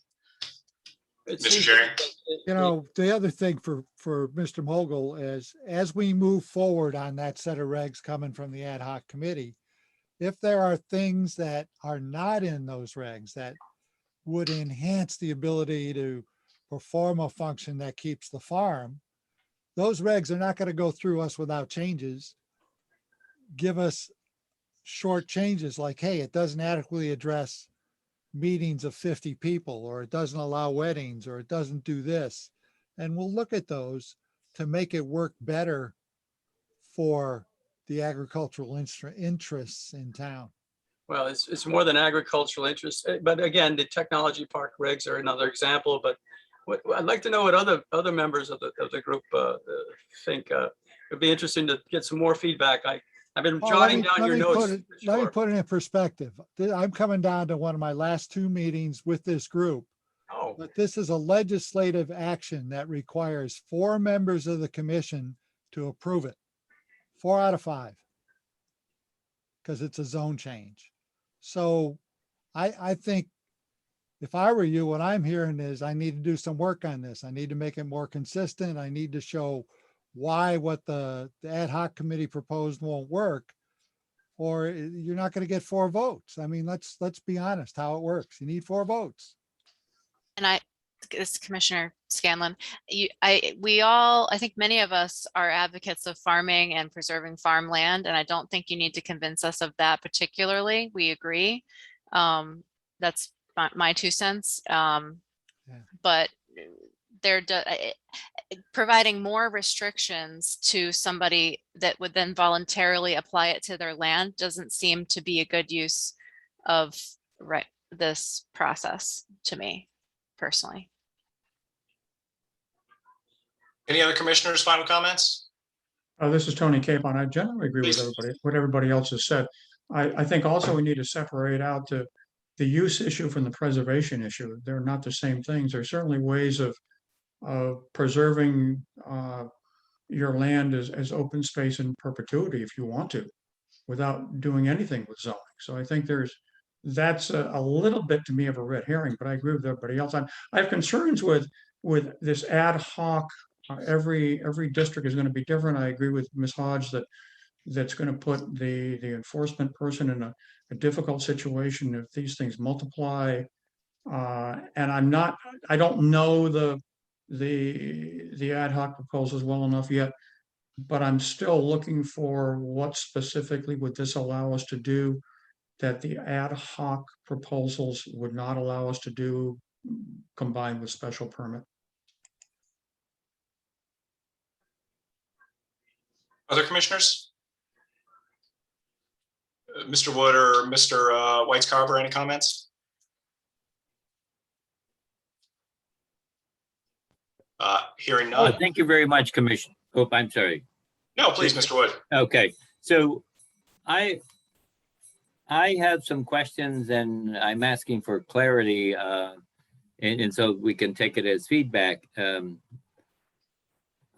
Mr. Chair. The other thing for Mr. Mogul is as we move forward on that set of regs coming from the ad hoc committee, if there are things that are not in those regs that would enhance the ability to perform a function that keeps the farm, those regs are not going to go through us without changes. Give us short changes like, hey, it doesn't adequately address meetings of 50 people, or it doesn't allow weddings, or it doesn't do this. And we'll look at those to make it work better for the agricultural interests in town. Well, it's more than agricultural interests, but again, the technology park regs are another example. But I'd like to know what other members of the group think. It'd be interesting to get some more feedback. I've been jotting down your notes. Let me put it in perspective. I'm coming down to one of my last 2 meetings with this group. Oh. But this is a legislative action that requires 4 members of the commission to approve it. 4 out of 5. Because it's a zone change. So I think if I were you, what I'm hearing is I need to do some work on this. I need to make it more consistent. I need to show why what the ad hoc committee proposed won't work, or you're not going to get 4 votes. I mean, let's be honest how it works. You need 4 votes. And this Commissioner Scanlon, I think many of us are advocates of farming and preserving farmland, and I don't think you need to convince us of that particularly. We agree. That's my 2 cents. But providing more restrictions to somebody that would then voluntarily apply it to their land doesn't seem to be a good use of this process to me personally. Any other commissioners' final comments? This is Tony Capon. I generally agree with what everybody else has said. I think also we need to separate out the use issue from the preservation issue. They're not the same things. There's certainly ways of preserving your land as open space in perpetuity if you want to, without doing anything with zoning. So I think that's a little bit to me of a red herring, but I agree with everybody else. I have concerns with this ad hoc, every district is going to be different. I agree with Ms. Hodge that that's going to put the enforcement person in a difficult situation if these things multiply. And I don't know the ad hoc proposals well enough yet, but I'm still looking for what specifically would this allow us to do that the ad hoc proposals would not allow us to do combined with special permit. Other commissioners? Mr. Wood or Mr. Whites-Carver, any comments? Hearing none. Thank you very much, Commissioner. Oh, I'm sorry. No, please, Mr. Wood. Okay, so I have some questions and I'm asking for clarity, and so we can take it as feedback.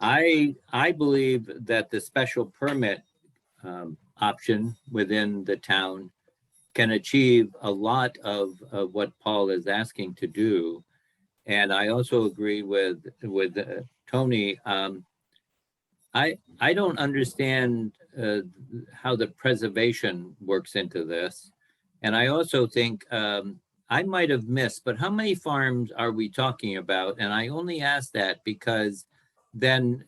I believe that the special permit option within the town can achieve a lot of what Paul is asking to do. And I also agree with Tony. I don't understand how the preservation works into this. And I also think I might have missed, but how many farms are we talking about? And I only ask that because then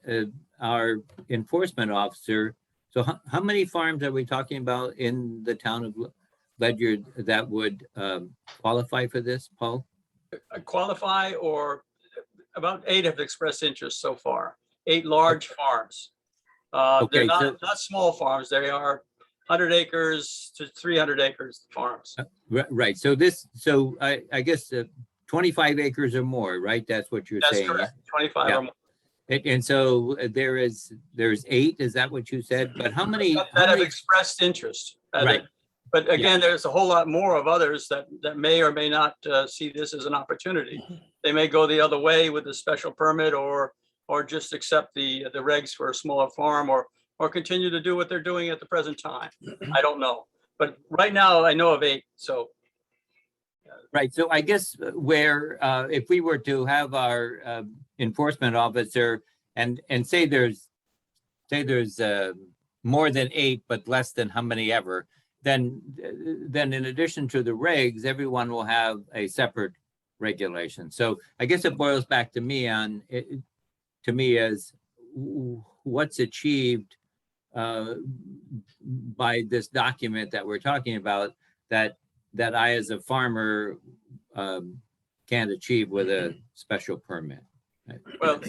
our enforcement officer, so how many farms are we talking about in the town of Ledyard that would qualify for this, Paul? Qualify, or about 8 have expressed interest so far. 8 large farms. Okay, They're not small farms. They are 100 acres to 300 acres farms. Right. So I guess 25 acres or more, right? That's what you're saying. That's correct. 25 Yeah. or more. And so there's 8, is that what you said? But how many? That have expressed interest. Right. But again, there's a whole lot more of others that may or may not see this as an opportunity. They may go the other way with a special permit, or just accept the regs for a smaller farm, or continue to do what they're doing at the present time. I don't know. But right now I know of 8. So. Right. So I guess where if we were to have our enforcement officer and say there's more than 8, but less than how many ever, then in addition to the regs, everyone will have a separate regulation. So I guess it boils back to me as what's achieved by this document that we're talking about that I, as a farmer, can't achieve with a special permit. Well,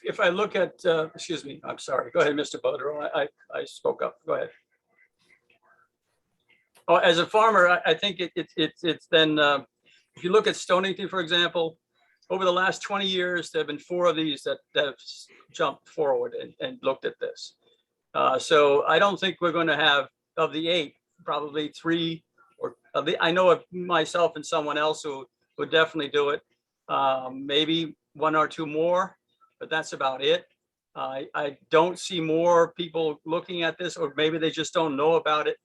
if I look at, excuse me, I'm sorry. Go ahead, Mr. Boudreau. I spoke up. Go ahead. Oh, as a farmer, I think it's then, if you look at Stonington, for example, over the last 20 years, there have been 4 of these that have jumped forward and looked at this. So I don't think we're going to have, of the 8, probably 3, or I know of myself and someone else who would definitely do it. Maybe 1 or 2 more, but that's about it. I don't see more people looking at this, or maybe they just don't know about it.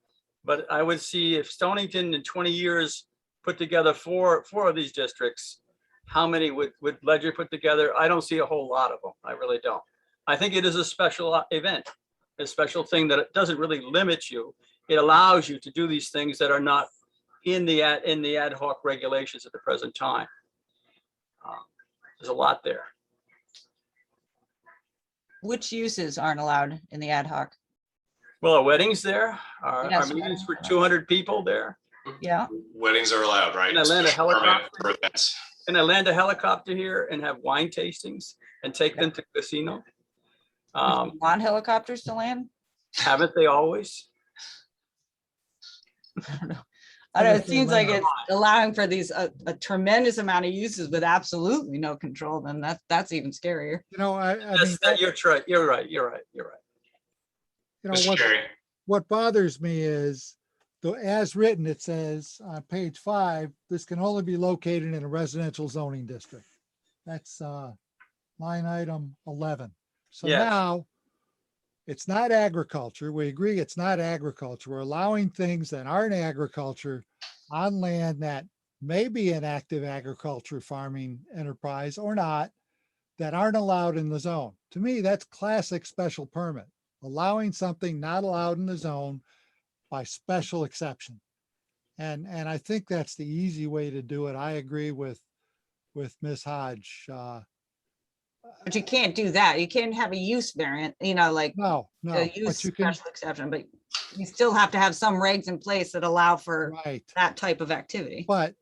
But I would see if Stonington in 20 years put together 4 of these districts, how many would Ledyard put together? I don't see a whole lot of them. I really don't. I think it is a special event, a special thing that it doesn't really limit you. It allows you to do these things that are not in the ad hoc regulations at the present time. There's a lot there. Which uses aren't allowed in the ad hoc? Well, our weddings there, our Yes, meetings for weddings. 200 people there. Yeah. Weddings are allowed, right? Can I land a Special permit helicopter? for events. Can I land a helicopter here and have wine tastings and take them to casino? Want helicopters to land? Haven't they always? I don't know. I don't know. It seems like it's allowing for these a tremendous amount of uses with absolutely no control. Then that's even scarier. You know, I mean, You're right. You're right. you know, Mr. Cherry. what bothers me is, though, as written, it says on page 5, this can only be located in a residential zoning district. That's line item 11. So Yes. now, it's not agriculture. We agree it's not agriculture. We're allowing things that aren't agriculture on land that may be an active agriculture farming enterprise or not, that aren't allowed in the zone. To me, that's classic special permit, allowing something not allowed in the zone by special exception. And I think that's the easy way to do it. I agree with Ms. Hodge. But you can't do that. You can't have a use variant, like No, a but use you can, special exception, but you still have to have some regs in place that allow for right. that type of activity. But,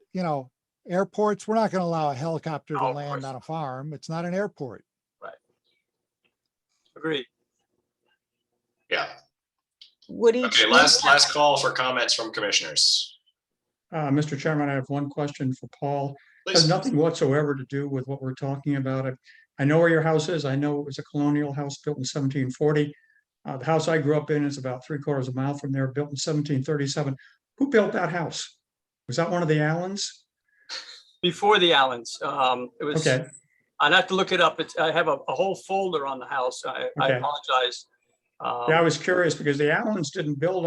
airports, we're not going to allow a helicopter to No, of land course. on a farm. It's not an airport. Agreed. Yeah. Would each? Okay, last call for comments from commissioners. Mr. Chairman, I have one question for Paul. Has Please. nothing whatsoever to do with what we're talking about. I know where your house is. I know it was a colonial house built in 1740. The house I grew up in is about 3/4 of a mile from there, built in 1737. Who built that house? Was that one of the Allens? Before the Allens, it was, Okay, I'd have to look it up. I have a whole folder on the house. I Okay. apologize. yeah, I was curious because the Allens didn't build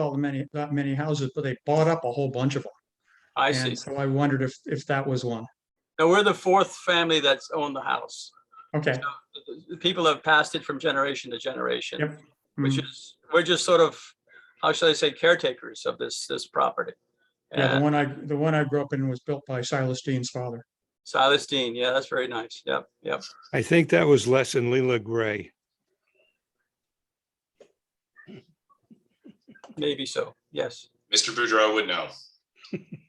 that many houses, but they bought up a whole bunch of them. I see. And so I wondered if that was one. Now, we're the fourth family that's owned the house. Okay, The people have passed it from generation to generation, Yep. which Mm. is, we're just sort of, how should I say, caretakers of this property. Yeah, And the one I grew up in was built by Silas Dean's father. Silas Dean, yeah, that's very nice. Yep, yep. I think that was Les and Leela Gray. Maybe so. Yes. Mr. Boudreau would know.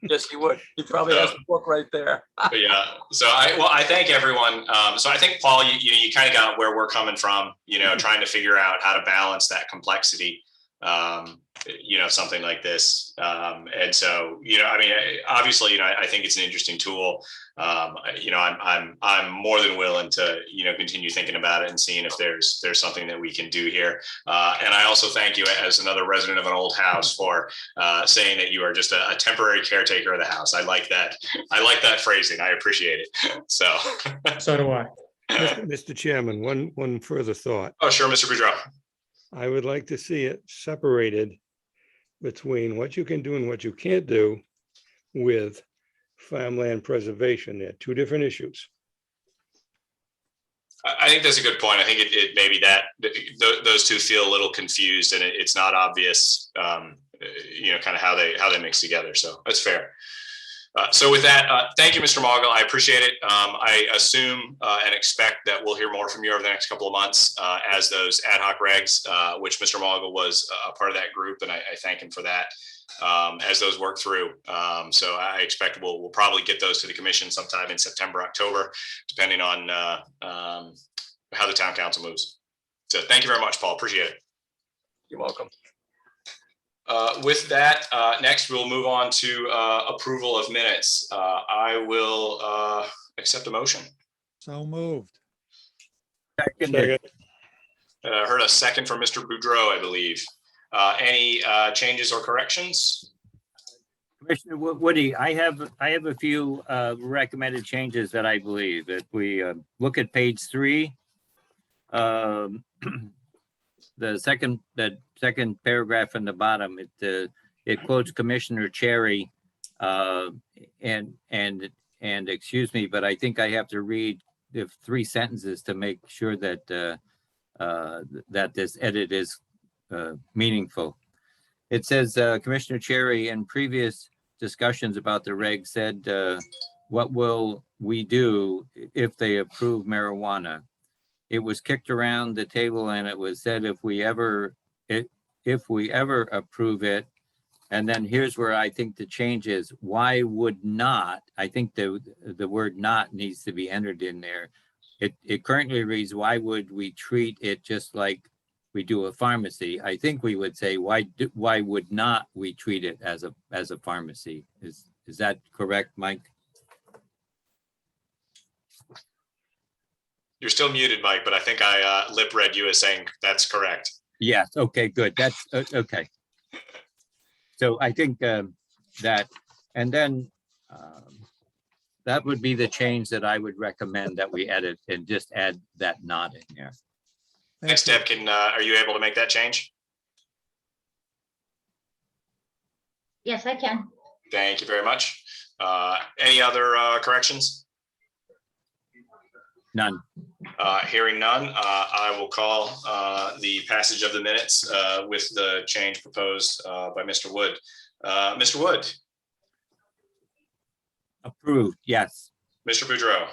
Yes, he would. He probably has the book right there. But yeah, so I thank everyone. So I think, Paul, you kind of got where we're coming from, trying to figure out how to balance that complexity, something like this. And so, obviously, I think it's an interesting tool. I'm more than willing to, continue thinking about it and seeing if there's something that we can do here. And I also thank you as another resident of an old house for saying that you are just a temporary caretaker of the house. I like that. I like that phrasing. I appreciate it. So. So do I. Mr. Chairman, one further thought. Oh, sure, Mr. Boudreau. I would like to see it separated between what you can do and what you can't do with farmland preservation. They're two different issues. I think that's a good point. I think it maybe that those two feel a little confused, and it's not obvious, kind of how they mix together. So that's fair. So with that, thank you, Mr. Mogul. I appreciate it. I assume and expect that we'll hear more from you over the next couple of months as those ad hoc regs, which Mr. Mogul was a part of that group, and I thank him for that, as those work through. So I expect we'll probably get those to the commission sometime in September, October, depending on how the town council moves. So thank you very much, Paul. Appreciate it. You're welcome. With that, next we'll move on to approval of minutes. I will accept a motion. So moved. Second. Heard a second from Mr. Boudreau, I believe. Any changes or corrections? Commissioner Woody, I have a few recommended changes that I believe. If we look at page 3, the second paragraph in the bottom, it quotes Commissioner Cherry, and excuse me, but I think I have to read the 3 sentences to make sure that that this edit is meaningful. It says, Commissioner Cherry, in previous discussions about the reg, said, what will we do if they approve marijuana? It was kicked around the table and it was said, if we ever approve it, and then here's where I think the change is, why would not? I think the word not needs to be entered in there. It currently reads, why would we treat it just like we do a pharmacy? I think we would say, why would not we treat it as a pharmacy? Is that correct, Mike? You're still muted, Mike, but I think I lip read you as saying that's correct. Yes. Okay, good. That's okay. So I think that, and then that would be the change that I would recommend that we edit and just add that not in there. Thanks, you. Deb. Are you able to make that change? Yes, I can. Thank you very much. Any other corrections? None. Hearing none, I will call the passage of the minutes with the change proposed by Mr. Wood. Mr. Wood, Approved, yes. Mr. Boudreau,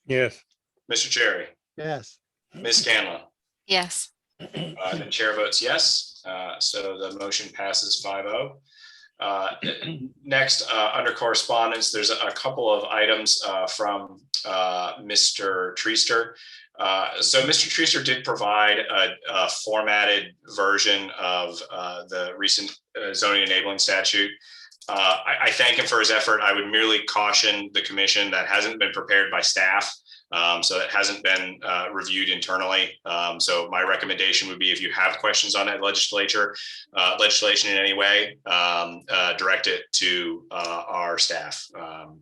Yes, Mr. Cherry, Yes, Ms. Scanlon. Yes. The chair votes yes, so the motion passes 5-0. Next, under correspondence, there's a couple of items from Mr. Treaster. So Mr. Treaster did provide a formatted version of the recent zoning enabling statute. I thank him for his effort. I would merely caution the commission that hasn't been prepared by staff. So it hasn't been reviewed internally. So my recommendation would be, if you have questions on that legislation in any way, direct it to our staff.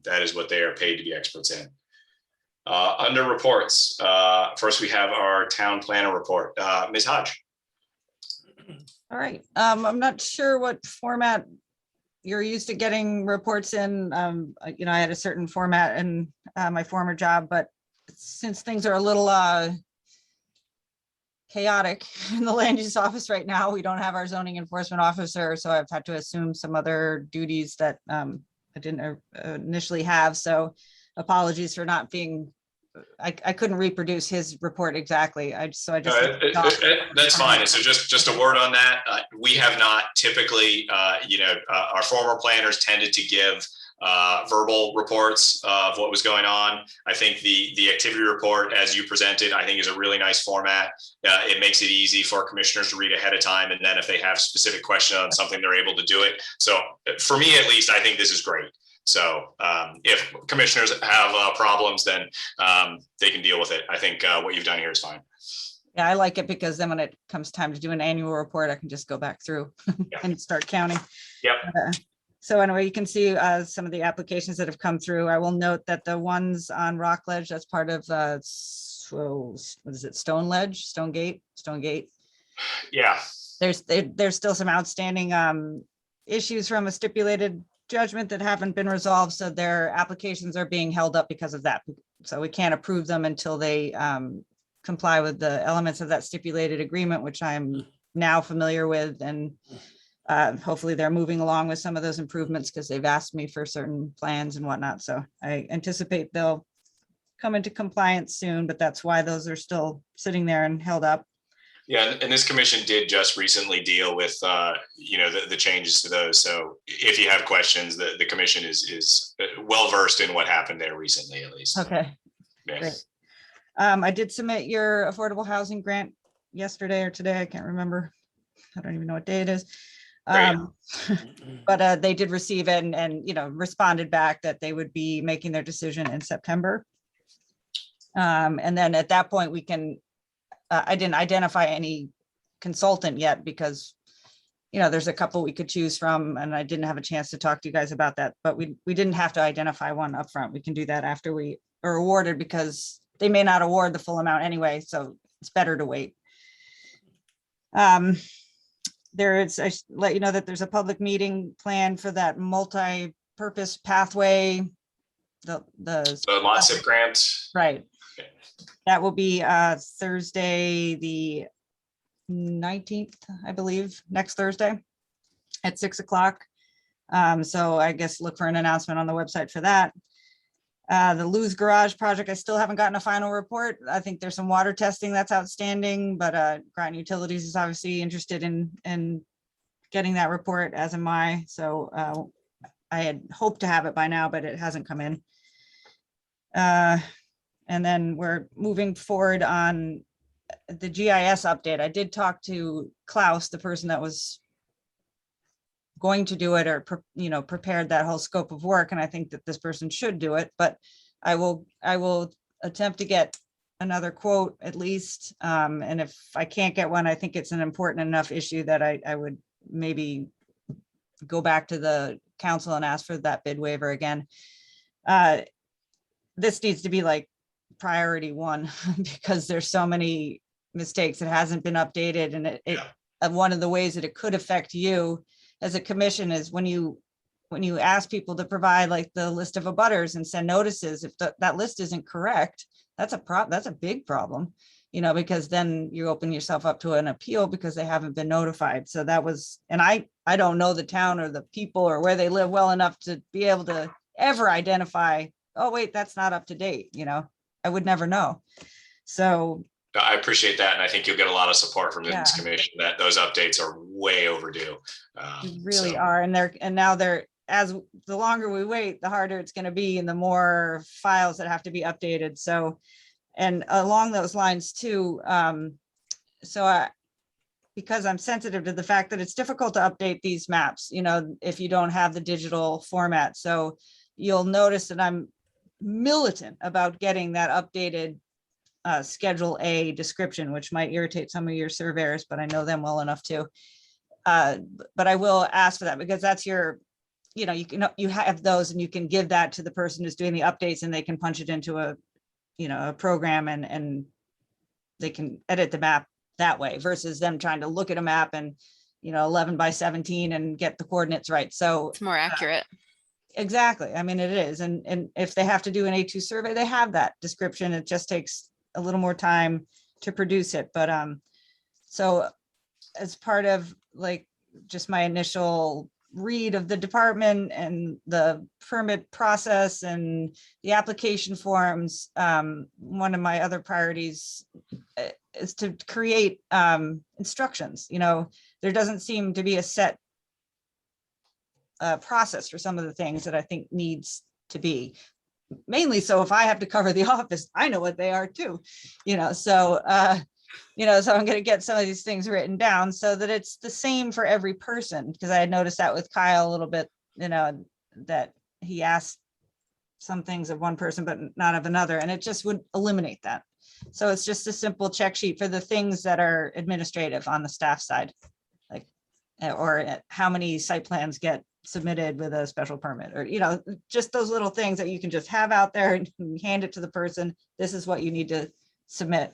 That is what they are paid to be experts in. Under reports, first we have our town planner report. Ms. Hodge. All right. I'm not sure what format you're used to getting reports in. I had a certain format in my former job, but since things are a little chaotic in the land use office right now, we don't have our zoning enforcement officer, so I've had to assume some other duties that I didn't initially have. So apologies for not being, I couldn't reproduce his report exactly. That's fine. And so just a word on that. We have not typically, our former planners tended to give verbal reports of what was going on. I think the activity report, as you presented, I think is a really nice format. It makes it easy for commissioners to read ahead of time, and then if they have specific questions on something, they're able to do it. So for me, at least, I think this is great. So if commissioners have problems, then they can deal with it. I think what you've done here is fine. Yeah, I like it because then when it comes time to do an annual report, I can just go back through and start counting. Yep. So anyway, you can see some of the applications that have come through. I will note that the ones on Rockledge, that's part of, what is it, Stonegate. Yeah. There's still some outstanding issues from a stipulated judgment that haven't been resolved. So their applications are being held up because of that. So we can't approve them until they comply with the elements of that stipulated agreement, which I'm now familiar with. And hopefully they're moving along with some of those improvements because they've asked me for certain plans and whatnot. So I anticipate they'll come into compliance soon, but that's why those are still sitting there and held up. Yeah, and this commission did just recently deal with, the changes to those. So if you have questions, the commission is well versed in what happened there recently, at least. Okay. Yeah. Great. I did submit your affordable housing grant yesterday or today. I can't remember. I don't even know what day it is. But they did receive it and responded back that they would be making their decision in September. And then at that point we can, I didn't identify any consultant yet because, there's a couple we could choose from and I didn't have a chance to talk to you guys about that, but we didn't have to identify one up front. We can do that after we are awarded because they may not award the full amount anyway. So it's better to wait. I let you know that there's a public meeting planned for that multi-purpose pathway. The LOTSIP grant. Right. That will be Thursday, the 19th, I believe, next Thursday at 6 o'clock. So I guess look for an announcement on the website for that. The Lou's Garage project, I still haven't gotten a final report. I think there's some water testing that's outstanding, but Groton Utilities is obviously interested in getting that report, as am I. So I had hoped to have it by now, but it hasn't come in. And then we're moving forward on the GIS update. I did talk to Klaus, the person that was going to do it or, prepared that whole scope of work. And I think that this person should do it, but I will attempt to get another quote at least. And if I can't get one, I think it's an important enough issue that I would maybe go back to the council and ask for that bid waiver again. This needs to be like priority one because there's so many mistakes. It hasn't been updated, and Yeah. one of the ways that it could affect you as a commission is when you ask people to provide like the list of abutters and send notices, if that list isn't correct, that's a big problem, because then you open yourself up to an appeal because they haven't been notified. So that was, and I don't know the town or the people or where they live well enough to be able to ever identify, oh, wait, that's not up to date. I would never know. So I appreciate that. And I think you'll get a lot of support from this Yeah. commission that those updates are way overdue. you really So, are. And now as the longer we wait, the harder it's going to be and the more files that have to be updated. So, and along those lines too, because I'm sensitive to the fact that it's difficult to update these maps, if you don't have the digital format. So you'll notice that I'm militant about getting that updated Schedule A description, which might irritate some of your surveyors, but I know them well enough to. But I will ask for that because that's your, you have those and you can give that to the person who's doing the updates and they can punch it into a program and they can edit the map that way versus them trying to look at a map and, 11 by 17 and get the coordinates right. So It's more accurate. exactly. I mean, it is. And if they have to do an A2 survey, they have that description. It just takes a little more time to produce it. But so as part of like just my initial read of the department and the permit process and the application forms, one of my other priorities is to create instructions. There doesn't seem to be a set process for some of the things that I think needs to be. Mainly so if I have to cover the office, I know what they are too, so so I'm going to get some of these things written down so that it's the same for every person. Because I had noticed that with Kyle a little bit, that he asked some things of one person, but not of another. And it just would eliminate that. So it's just a simple check sheet for the things that are administrative on the staff side, like, or how many site plans get submitted with a special permit, or, just those little things that you can just have out there and hand it to the person. This is what you need to submit.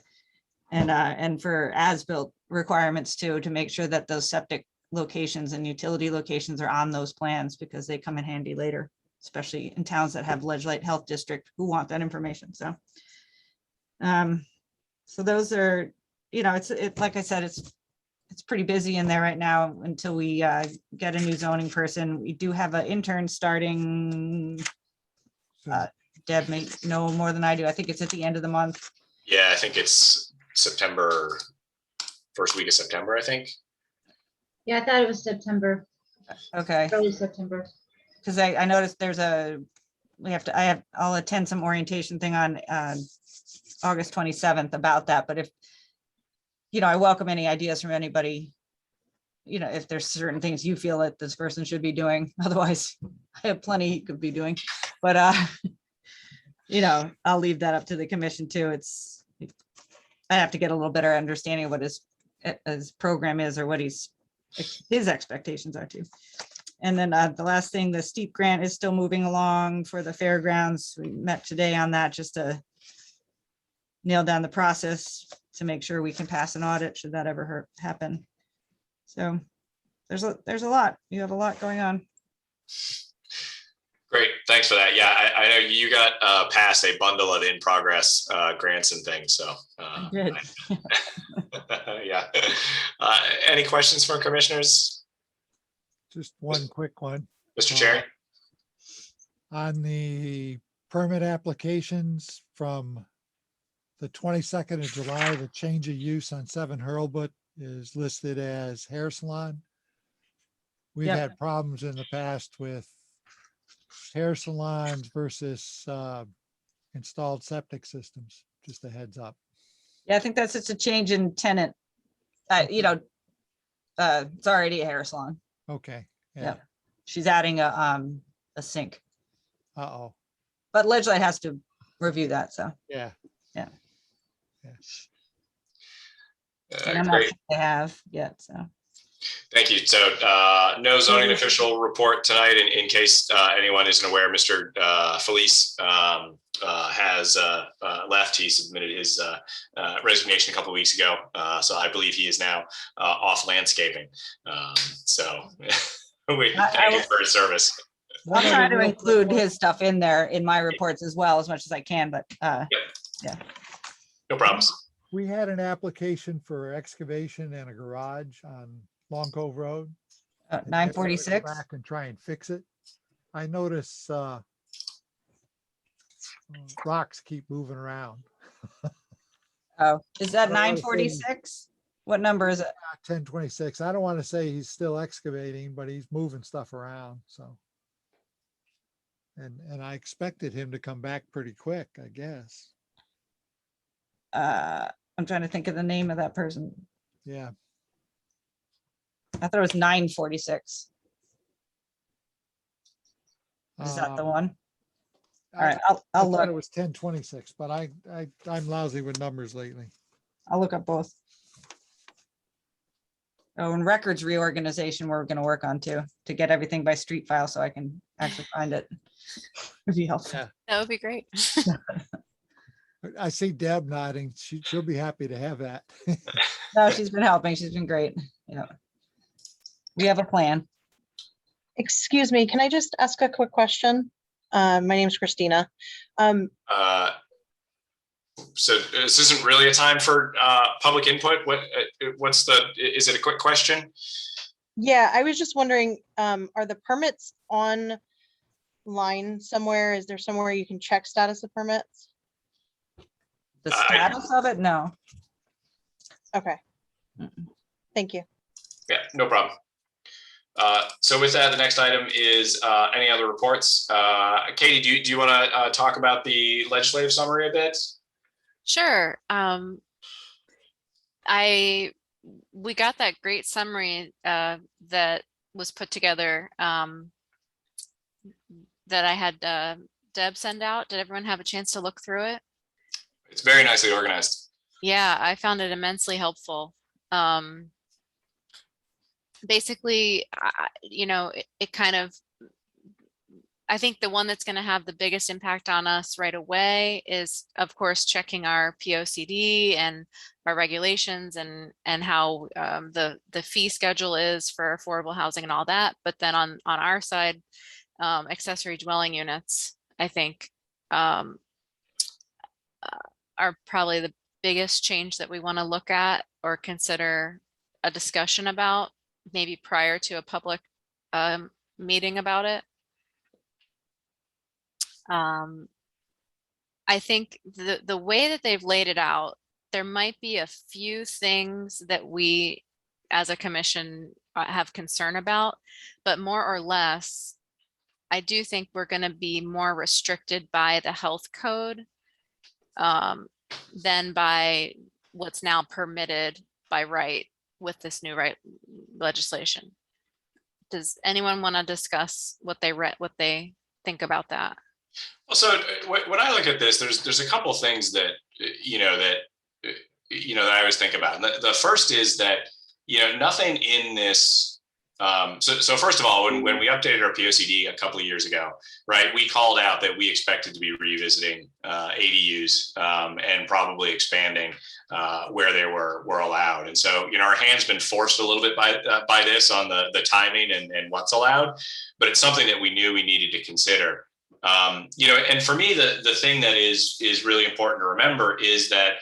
And for as-built requirements too, to make sure that those septic locations and utility locations are on those plans because they come in handy later, especially in towns that have Ledyard Health District who want that information. So, so those are, it's like I said, it's pretty busy in there right now until we get a new zoning person. We do have an intern starting. Deb may know more than I do. I think it's at the end of the month. yeah, I think it's September, first week of September, I think. Yeah, I thought it was September, Okay. early September. Because I noticed I'll attend some orientation thing on August 27th about that. But if, I welcome any ideas from anybody, if there's certain things you feel that this person should be doing. Otherwise, I have plenty he could be doing. But, I'll leave that up to the commission too. I have to get a little better understanding of what his program is or what his expectations are too. And then the last thing, the steep grant is still moving along for the fairgrounds. We met today on that just to nail down the process to make sure we can pass an audit should that ever happen. So there's a lot. You have a lot going on. Great, thanks for that. Yeah, I know you got passed a bundle of in-progress grants and things, so. Good. Yeah. Any questions from commissioners? Just one quick one. Mr. Cherry? On the permit applications from the 22nd of July, the change of use on 7 Hurlbut is listed as hair salon. We've Yep. had problems in the past with hair salons versus installed septic systems, just a heads up. Yeah, I think that's just a change in tenant. It's already a hair salon. Okay. Yeah. She's adding a sink, Uh-oh. but Ledyard has to review that. So, Yeah. and I'm not Great, sure they have yet. So, thank you. So no zoning official report tonight in case anyone isn't aware. Mr. Felice has left. He submitted his resignation a couple of weeks ago. So I believe he is now off landscaping. So we thank you for his service. I'll try to include his stuff in there in my reports as well, as much as I can, but yeah. No problems. We had an application for excavation and a garage on Long Cove Road. and they wanted to go 946. Back and try and fix it. I notice rocks keep moving around. Oh, is that I don't wanna say- 946? What number is it? 1026. I don't want to say he's still excavating, but he's moving stuff around, so. And I expected him to come back pretty quick, I guess. I'm trying to think of the name of that person. Yeah. I thought it was 946. Is that the one? All right, I I'll thought look. it was 1026, but I'm lousy with numbers lately. I'll look up both. Oh, and records reorganization, we're gonna work on too, to get everything by street file so I can actually find it. Would be helpful. Yeah. That would be great. I see Deb nodding. She'll be happy to have that. No, she's been helping. She's been great. Yeah. We have a plan. Excuse me, can I just ask a quick question? My name's Christina. So this isn't really a time for public input. Is it a quick question? Yeah, I was just wondering, are the permits online somewhere? Is there somewhere you can check status of permits? The status of it? No. Okay, thank you. Yeah, no problem. So with that, the next item is any other reports? Katie, do you want to talk about the legislative summary a bit? Sure. We got that great summary that was put together that I had Deb send out. Did everyone have a chance to look through it? It's very nicely organized. Yeah, I found it immensely helpful. Basically, it kind of, I think the one that's going to have the biggest impact on us right away is, of course, checking our POCD and our regulations and how the fee schedule is for affordable housing and all that. But then on our side, accessory dwelling units, I think, are probably the biggest change that we want to look at or consider a discussion about, maybe prior to a public meeting about it. I think the way that they've laid it out, there might be a few things that we as a commission have concern about, but more or less, I do think we're going to be more restricted by the health code than by what's now permitted by right with this new legislation. Does anyone want to discuss what they think about that? Well, so when I look at this, there's a couple things that that I always think about. And the first is that nothing in this. So first of all, when we updated our POCD a couple of years ago, right, we called out that we expected to be revisiting ADUs and probably expanding where they were allowed. And so our hand's been forced a little bit by this on the timing and what's allowed, but it's something that we knew we needed to consider. And for me, the thing that is really important to remember is that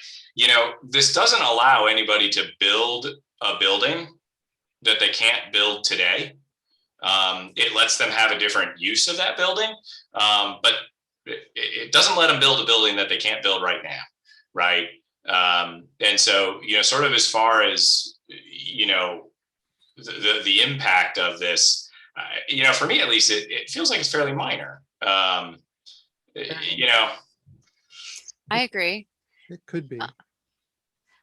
this doesn't allow anybody to build a building that they can't build today. It lets them have a different use of that building, but it doesn't let them build a building that they can't build right now, right? And so, sort of as far as, the impact of this, for me at least, it feels like it's fairly minor. I agree. It could be.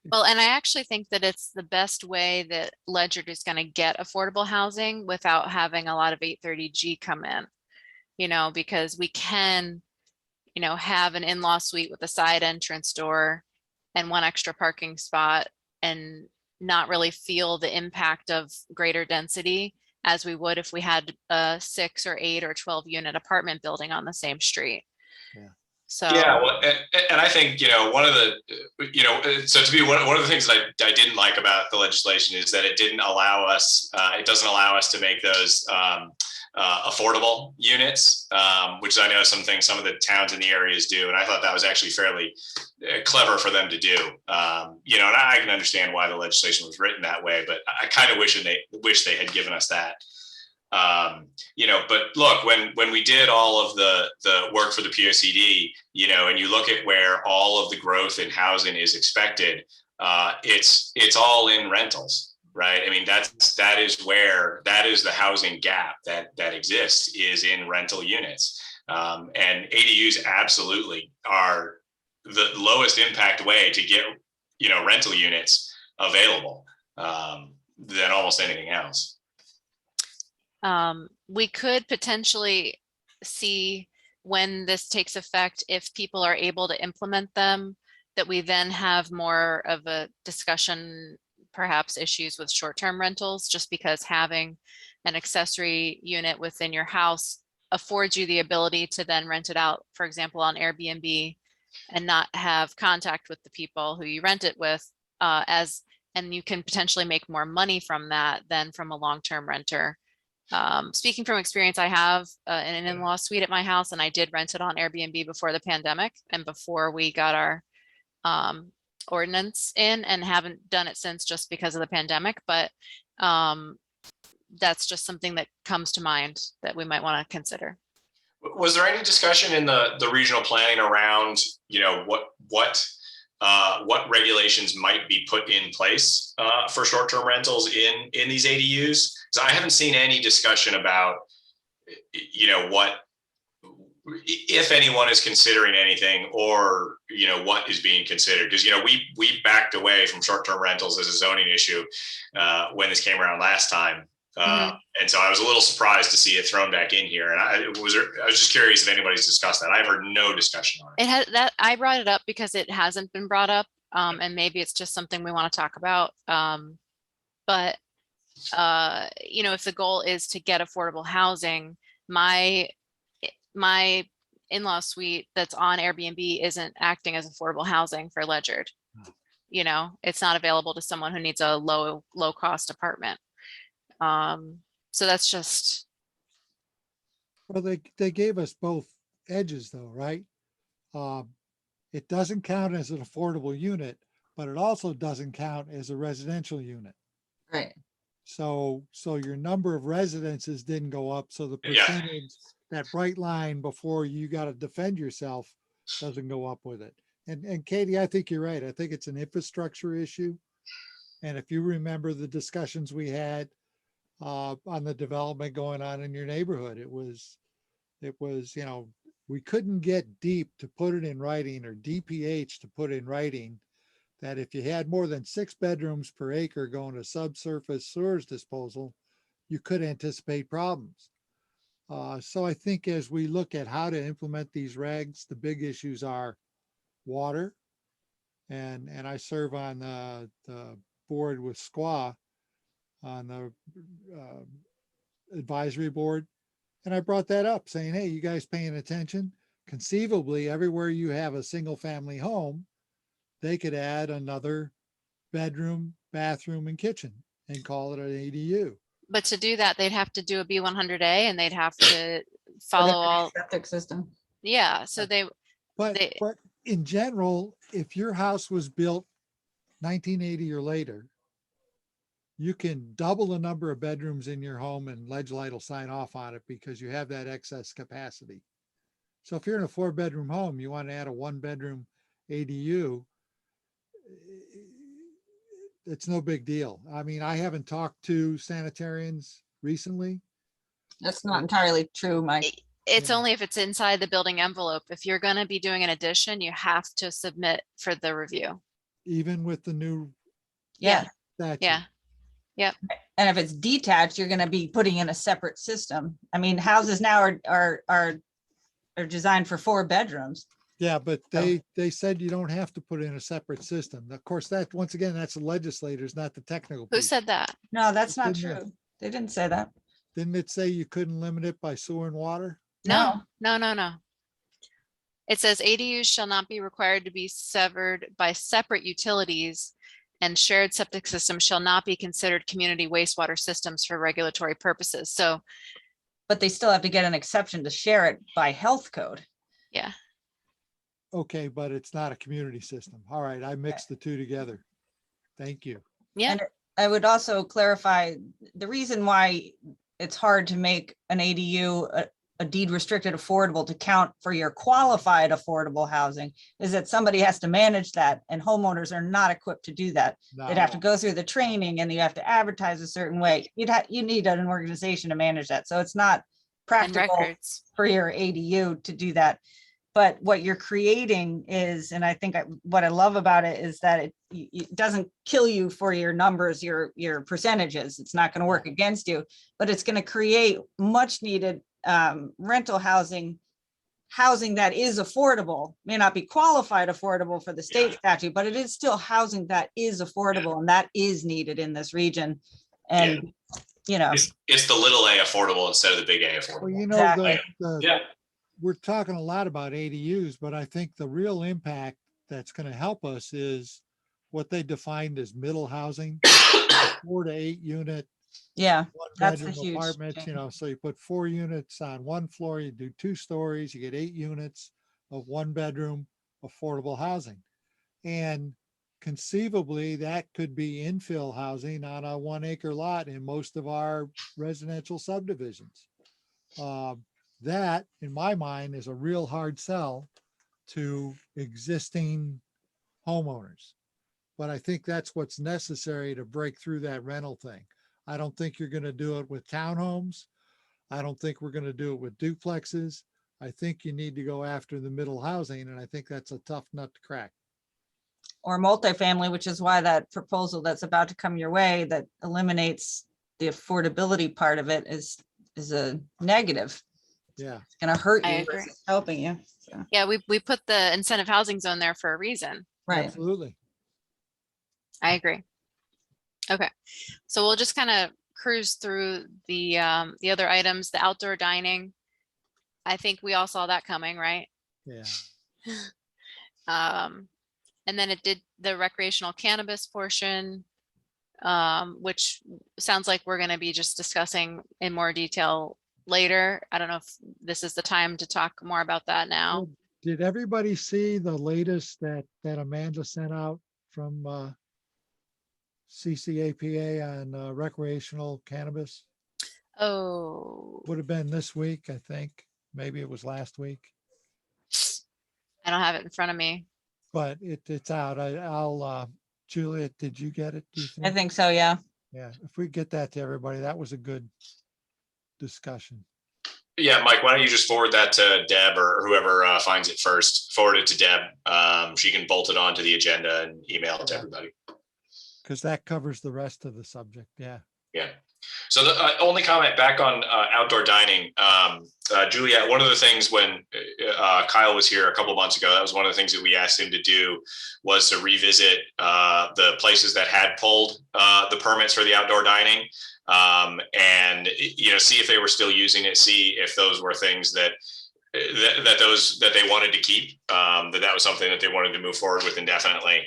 Well, and I actually think that it's the best way that Ledyard is going to get affordable housing without having a lot of 830G come in, because we can, have an in-law suite with a side entrance door and one extra parking spot and not really feel the impact of greater density as we would if we had a 6 or 8 or 12 unit apartment building on the same street. Yeah. So. Yeah, well, and I think, one of the, so to me, one of the things that I didn't like about the legislation is that it didn't allow us, it doesn't allow us to make those affordable units, which I know some of the towns in the areas do. And I thought that was actually fairly clever for them to do. And I can understand why the legislation was written that way, but I kind of wish they had given us that. But look, when we did all of the work for the POCD, and you look at where all of the growth in housing is expected, it's all in rentals, right? I mean, that is the housing gap that exists, is in rental units. And ADUs absolutely are the lowest impact way to get, rental units available, than almost anything else. We could potentially see when this takes effect, if people are able to implement them, that we then have more of a discussion, perhaps issues with short-term rentals, just because having an accessory unit within your house affords you the ability to then rent it out, for example, on Airbnb, and not have contact with the people who you rent it with, and you can potentially make more money from that than from a long-term renter. Speaking from experience, I have an in-law suite at my house, and I did rent it on Airbnb before the pandemic and before we got our ordinance in, and haven't done it since, just because of the pandemic. But that's just something that comes to mind that we might want to consider. Was there any discussion in the regional planning around, what regulations might be put in place for short-term rentals in these ADUs? Because I haven't seen any discussion about, what, if anyone is considering anything, or, what is being considered. Because, we backed away from short-term rentals as a zoning issue when this came around last time. And so I was a little surprised to see it thrown back in here. And I was just curious if anybody's discussed that. I've heard no discussion on it. I brought it up because it hasn't been brought up, and maybe it's just something we want to talk about. But if the goal is to get affordable housing, my in-law suite that's on Airbnb isn't acting as affordable housing for Ledyard. It's not available to someone who needs a low cost apartment. So that's just. Well, they gave us both edges though, right? It doesn't count as an affordable unit, but it also doesn't count as a residential unit. Right. So your number of residences didn't go up. So the Yeah. percentage, that bright line before you got to defend yourself, doesn't go up with it. And Katie, I think you're right. I think it's an infrastructure issue. And if you remember the discussions we had on the development going on in your neighborhood, it was, we couldn't get deep to put it in writing, or DPH to put in writing, that if you had more than 6 bedrooms per acre going to subsurface sewers disposal, you could anticipate problems. So I think as we look at how to implement these regs, the big issues are water. And I serve on the board with SQA on the advisory board. And I brought that up saying, hey, you guys paying attention? Conceivably, everywhere you have a single family home, they could add another bedroom, bathroom, and kitchen and call it an ADU. But to do that, they'd have to do a B100A, and they'd have to follow all. Septic system. Yeah, so But in general, if your house was built 1980 or later, you can double the number of bedrooms in your home and Ledyard will sign off on it because you have that excess capacity. So if you're in a 4-bedroom home, you want to add a 1-bedroom ADU, it's no big deal. I mean, I haven't talked to sanitarians recently. That's not entirely true, Mike. It's Yeah. only if it's inside the building envelope. If you're going to be doing an addition, you have to submit for the review. Even with the new Yeah. statute. Yeah. And if it's detached, you're gonna be putting in a separate system. I mean, houses now are designed for 4 bedrooms. Yeah, but they said you don't have to put in a separate system. Of course, that, once again, that's the legislators, not the technical Who people. said that? No, that's not Didn't it? true. They didn't say that. Didn't it say you couldn't limit it by sewer and water? No. It says ADUs shall not be required to be severed by separate utilities, and shared septic systems shall not be considered community wastewater systems for regulatory purposes. So, But they still have to get an exception to share it by health code. yeah. Okay, but it's not a community system. All right, I mixed the two together. Thank you. Yeah. And I would also clarify, the reason why it's hard to make an ADU a deed restricted affordable to count for your qualified affordable housing is that somebody has to manage that, and homeowners are not equipped to do that. They'd have to go through the training, and you have to advertise a certain way. You need an organization to manage that. So it's not And practical records. for your ADU to do that. But what you're creating is, and I think what I love about it is that it doesn't kill you for your numbers, your percentages. It's not going to work against you, but it's going to create much needed rental housing that is affordable. May not be qualified affordable for the state statute, but it is still housing that is affordable, and that is needed in this region. And you know, It's the little a affordable instead of the big A Well, affordable. you know, Exactly. Yeah. we're talking a lot about ADUs, but I think the real impact that's going to help us is what they defined as middle housing, 4 to 8 unit, yeah, one That's the bedroom huge apartments, thing. so you put 4 units on one floor, you do 2 stories, you get 8 units of 1 bedroom affordable housing. And conceivably, that could be infill housing on a 1 acre lot in most of our residential subdivisions. That, in my mind, is a real hard sell to existing homeowners. But I think that's what's necessary to break through that rental thing. I don't think you're going to do it with townhomes. I don't think we're going to do it with duplexes. I think you need to go after the middle housing, and I think that's a tough nut to crack. or multifamily, which is why that proposal that's about to come your way that eliminates the affordability part of it is a negative. Yeah. It's gonna hurt I you agree. versus helping you. So, Yeah, we put the incentive housing zone there for a reason. right. Absolutely. I agree. Okay, so we'll just kind of cruise through the other items, the outdoor dining. I think we all saw that coming, right? Yeah. And then it did the recreational cannabis portion, which sounds like we're going to be just discussing in more detail later. I don't know if this is the time to talk more about that now. Well, did everybody see the latest that Amanda sent out from CCAPA on recreational cannabis? Oh, Would have been this week, I think. Maybe it was last week, I don't have it in front of me. but it's out. I'll Juliet, did you get it? Do you I think so, yeah. Yeah, if we get that to everybody, that was a good discussion. Yeah, Mike, why don't you just forward that to Deb or whoever finds it first, forward it to Deb. She can bolt it onto the agenda and email it to everybody. Because that covers the rest of the subject. Yeah. Yeah. So the only comment back on outdoor dining, Juliet, one of the things when Kyle was here a couple of months ago, that was one of the things that we asked him to do was to revisit the places that had pulled the permits for the outdoor dining and, see if they were still using it, see if those were things that they wanted to keep, that was something that they wanted to move forward with indefinitely.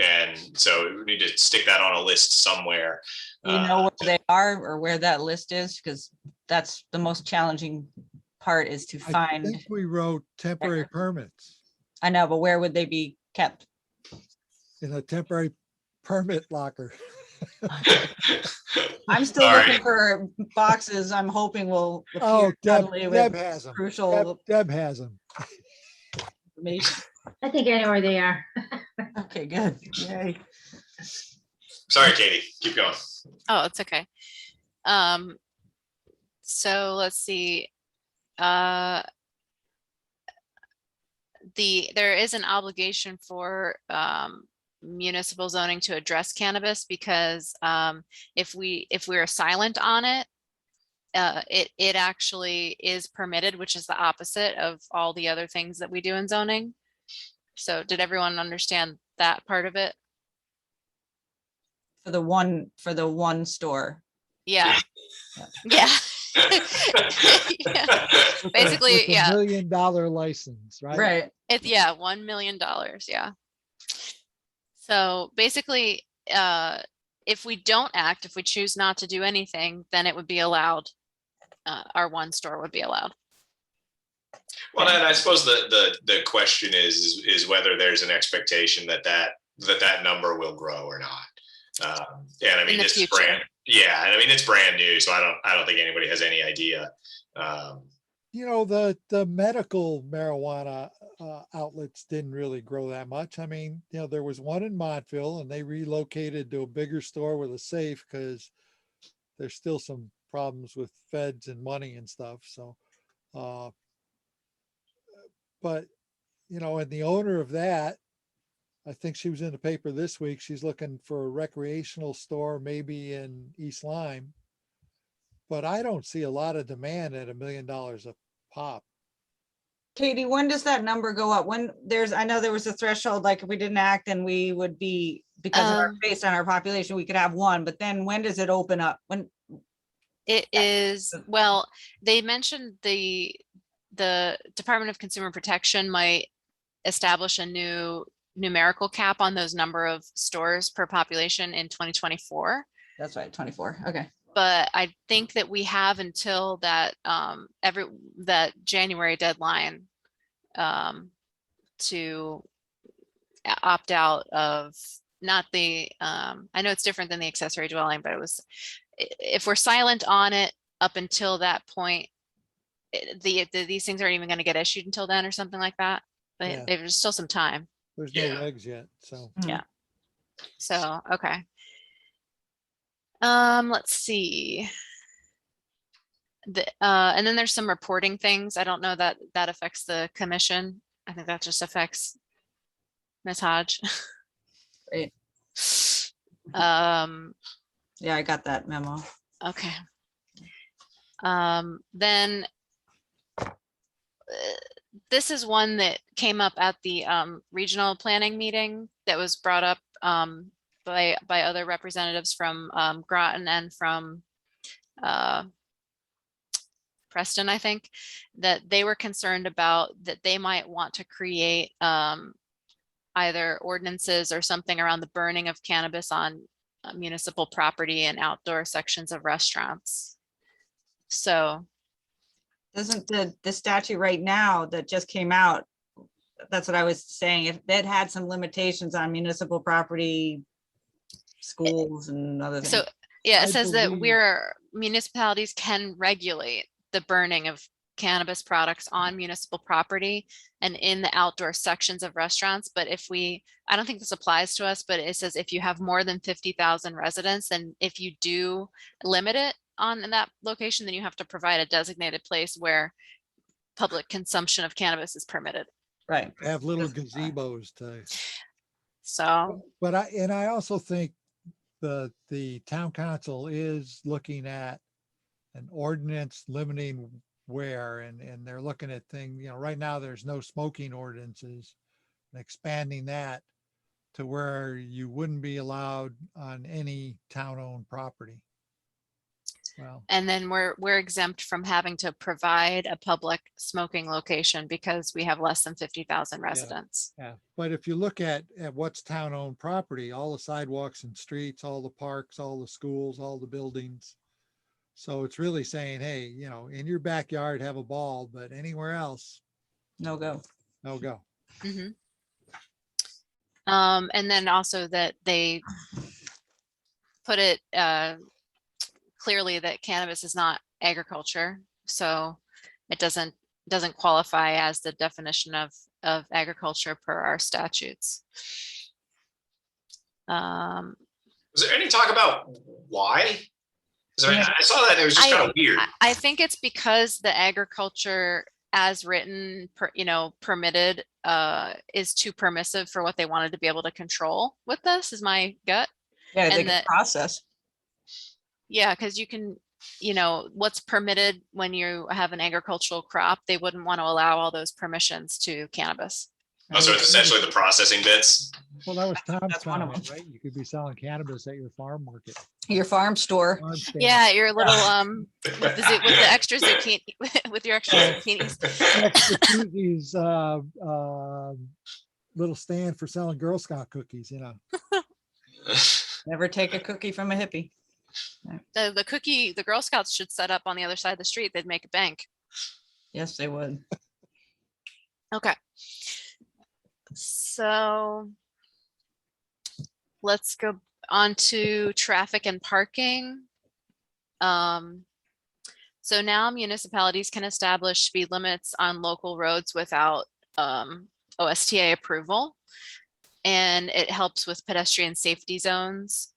And so we need to stick that on a list somewhere. Do you know where they are or where that list is? Because that's the most challenging part is to I find, think we wrote temporary permits I know, but where would they be kept? in a temporary permit locker. I'm still Sorry. looking for boxes I'm hoping will Oh, appear Deb suddenly with has them. crucial Deb has them. information. I think I know where they are. Okay, good. Yay. Sorry, Katie, keep going. Oh, it's okay. So let's see. There is an obligation for municipal zoning to address cannabis because if we are silent on it, it actually is permitted, which is the opposite of all the other things that we do in zoning. So did everyone understand that part of it? For the one store. Yeah. Yeah. Yeah. With Basically, a yeah. $1 million license, right? Right. It's yeah, $1 million. Yeah. So basically, if we don't act, if we choose not to do anything, then it would be allowed. Our one store would be allowed. Well, and I suppose the question is whether there's an expectation that number will grow or not. And I mean, In the this is future. brand, yeah, and I mean, it's brand new, so I don't think anybody has any idea. You know, the medical marijuana outlets didn't really grow that much. I mean, you know, there was one in Montville and they relocated to a bigger store with a safe because there's still some problems with feds and money and stuff. So, but, you know, and the owner of that, I think she was in the paper this week. She's looking for a recreational store, maybe in East Lyme. But I don't see a lot of demand at $1 million a pop. Katie, when does that number go up? When I know there was a threshold, like if we didn't act, then we would be, because of based on our population, we could have one, but then when does it open up? When? It is, well, they mentioned the Department of Consumer Protection might establish a new numerical cap on those number of stores per population in 2024. That's right, 24. Okay. But I think that we have until that that January deadline to opt out of not the I know it's different than the accessory dwelling, but it was, if we're silent on it up until that point, these things aren't even going to get issued until then or something like that. But Yeah. there's still some time. There's Yeah. no legs yet, so. Yeah. So, okay. Let's see. And then there's some reporting things. I don't know that that affects the commission. I think that just affects Ms. Hodge. Great. Yeah, I got that memo. Okay. Then this is one that came up at the regional planning meeting that was brought up by other representatives from Groton and from Preston, I think, that they were concerned about that they might want to create either ordinances or something around the burning of cannabis on municipal property and outdoor sections of restaurants. So Doesn't the statute right now that just came out, that's what I was saying, if that had some limitations on municipal property, schools and other things. So yeah, it I says that believe- municipalities can regulate the burning of cannabis products on municipal property and in the outdoor sections of restaurants. But I don't think this applies to us, but it says if you have more than 50,000 residents, then if you do limit it on in that location, then you have to provide a designated place where public consumption of cannabis is permitted. Right. Have little gazebos to, So, but I also think the town council is looking at an ordinance limiting where, and they're looking at things, you know, right now there's no smoking ordinances, and expanding that to where you wouldn't be allowed on any town-owned property. Well, and then we're exempt from having to provide a public smoking location because we have less than 50,000 residents. yeah, but if you look at what's town-owned property, all the sidewalks and streets, all the parks, all the schools, all the buildings. So it's really saying, hey, you know, in your backyard, have a ball, but anywhere else, No go. no go. Mhm. And then also that they put it clearly that cannabis is not agriculture, so it doesn't qualify as the definition of agriculture per our statutes. Was there any talk about why? Yeah. I saw that, it was just kind of weird. I think it's because the agriculture as written, permitted, is too permissive for what they wanted to be able to control with this, is my gut. Yeah, they And can that- process. Yeah, because you can, what's permitted when you have an agricultural crop, they wouldn't want to allow all those permissions to cannabis. Oh, so it's essentially the processing bits. Well, that was Tom's That's one of comment, right? You could be selling cannabis at your farm market. Your farm store. farm stand. Yeah, your little with the extra zucchini with your extra zucchinis. Extra koozies, little stand for selling Girl Scout cookies, you know. Never take a cookie from a hippie. The Girl Scouts should set up on the other side of the street. They'd make a bank. Yes, they would. Okay. So let's go on to traffic and parking. So now municipalities can establish speed limits on local roads without OSTA approval. And it helps with pedestrian safety zones,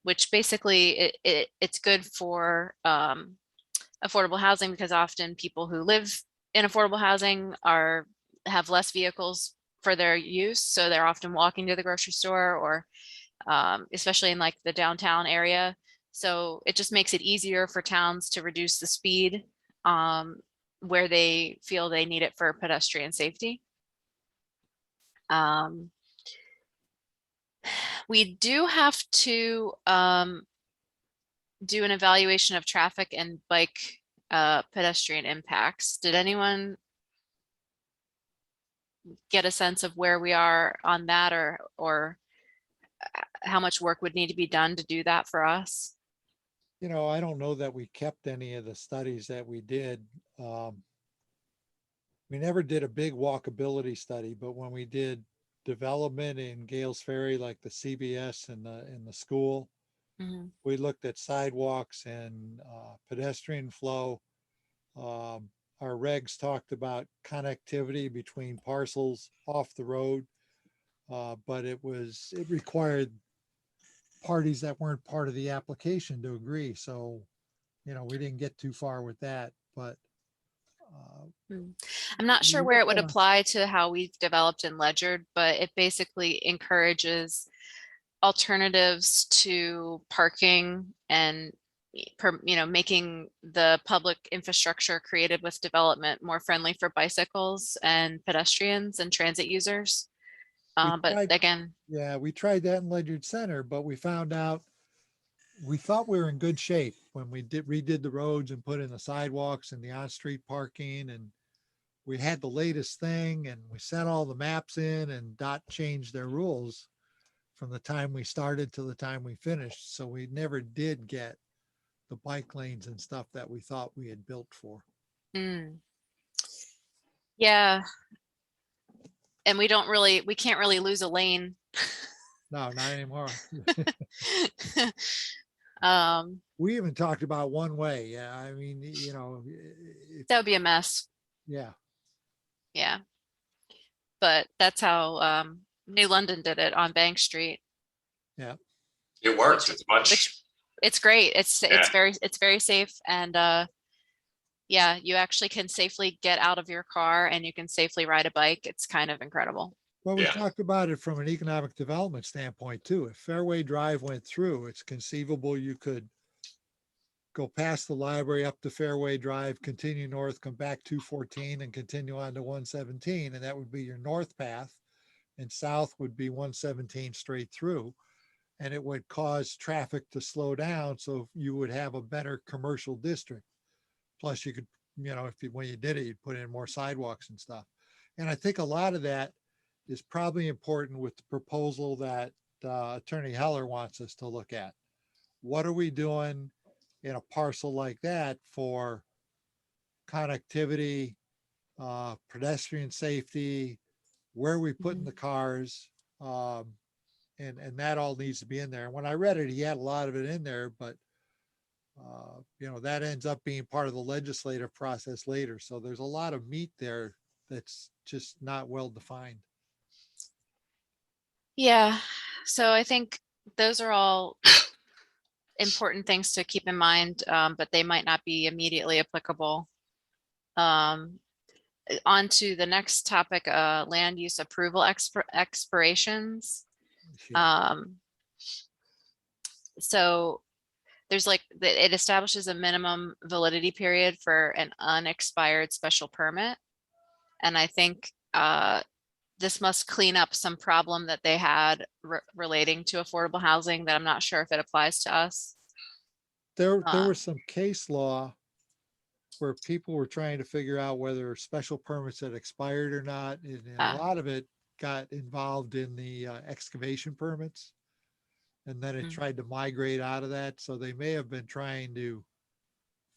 which basically it's good for affordable housing, because often people who live in affordable housing have less vehicles for their use. So they're often walking to the grocery store, or especially in like the downtown area. So it just makes it easier for towns to reduce the speed where they feel they need it for pedestrian safety. We do have to do an evaluation of traffic and bike pedestrian impacts. Did anyone get a sense of where we are on that, or how much work would need to be done to do that for us? You know, I don't know that we kept any of the studies that we did. We never did a big walkability study, but when we did development in Gales Ferry, like the CBS and the school, Mhm. we looked at sidewalks and pedestrian flow. Our regs talked about connectivity between parcels off the road, but it required parties that weren't part of the application to agree. So, you know, we didn't get too far with that, but I'm not sure we where it would looked at- apply to how we've developed in Ledyard, but it basically encourages alternatives to parking and making the public infrastructure created with development more friendly for bicycles and pedestrians and transit users. But tried- again, yeah, we tried that in Ledyard Center, but we found out, we thought we were in good shape when we redid the roads and put in the sidewalks and the on-street parking, and we had the latest thing, and we sent all the maps in, and DOT changed their rules from the time we started to the time we finished. So we never did get the bike lanes and stuff that we thought we had built for. yeah. And we can't really lose a lane. No, not anymore. Um, We even talked about one way. Yeah, I mean, you know, that would be a mess. yeah. Yeah. But that's how New London did it on Bank Street. It worked. It's much. It's great. It's Yeah. very safe, and yeah, you actually can safely get out of your car and you can safely ride a bike. It's kind of incredible. Well, we Yeah. talked about it from an economic development standpoint too. If Fairway Drive went through, it's conceivable you could go past the library up to Fairway Drive, continue north, come back 214 and continue on to 117. And that would be your north path, and south would be 117 straight through. And it would cause traffic to slow down. So you would have a better commercial district. Plus you could, you know, when you did it, you'd put in more sidewalks and stuff. And I think a lot of that is probably important with the proposal that Attorney Heller wants us to look at. What are we doing in a parcel like that for connectivity, pedestrian safety, where are we putting the cars? And that all needs to be in there. And when I read it, he had a lot of it in there, but you know, that ends up being part of the legislative process later. So there's a lot of meat there that's just not well defined. Yeah. So I think those are all important things to keep in mind, but they might not be immediately applicable. On to the next topic, land use approval expirations. So there's it establishes a minimum validity period for an unexpired special permit. And I think this must clean up some problem that they had relating to affordable housing that I'm not sure if it applies to us. There Uh, was some case law where people were trying to figure out whether special permits had expired or not. And a Ah. lot of it got involved in the excavation permits. And then it Mm. tried to migrate out of that. So they may have been trying to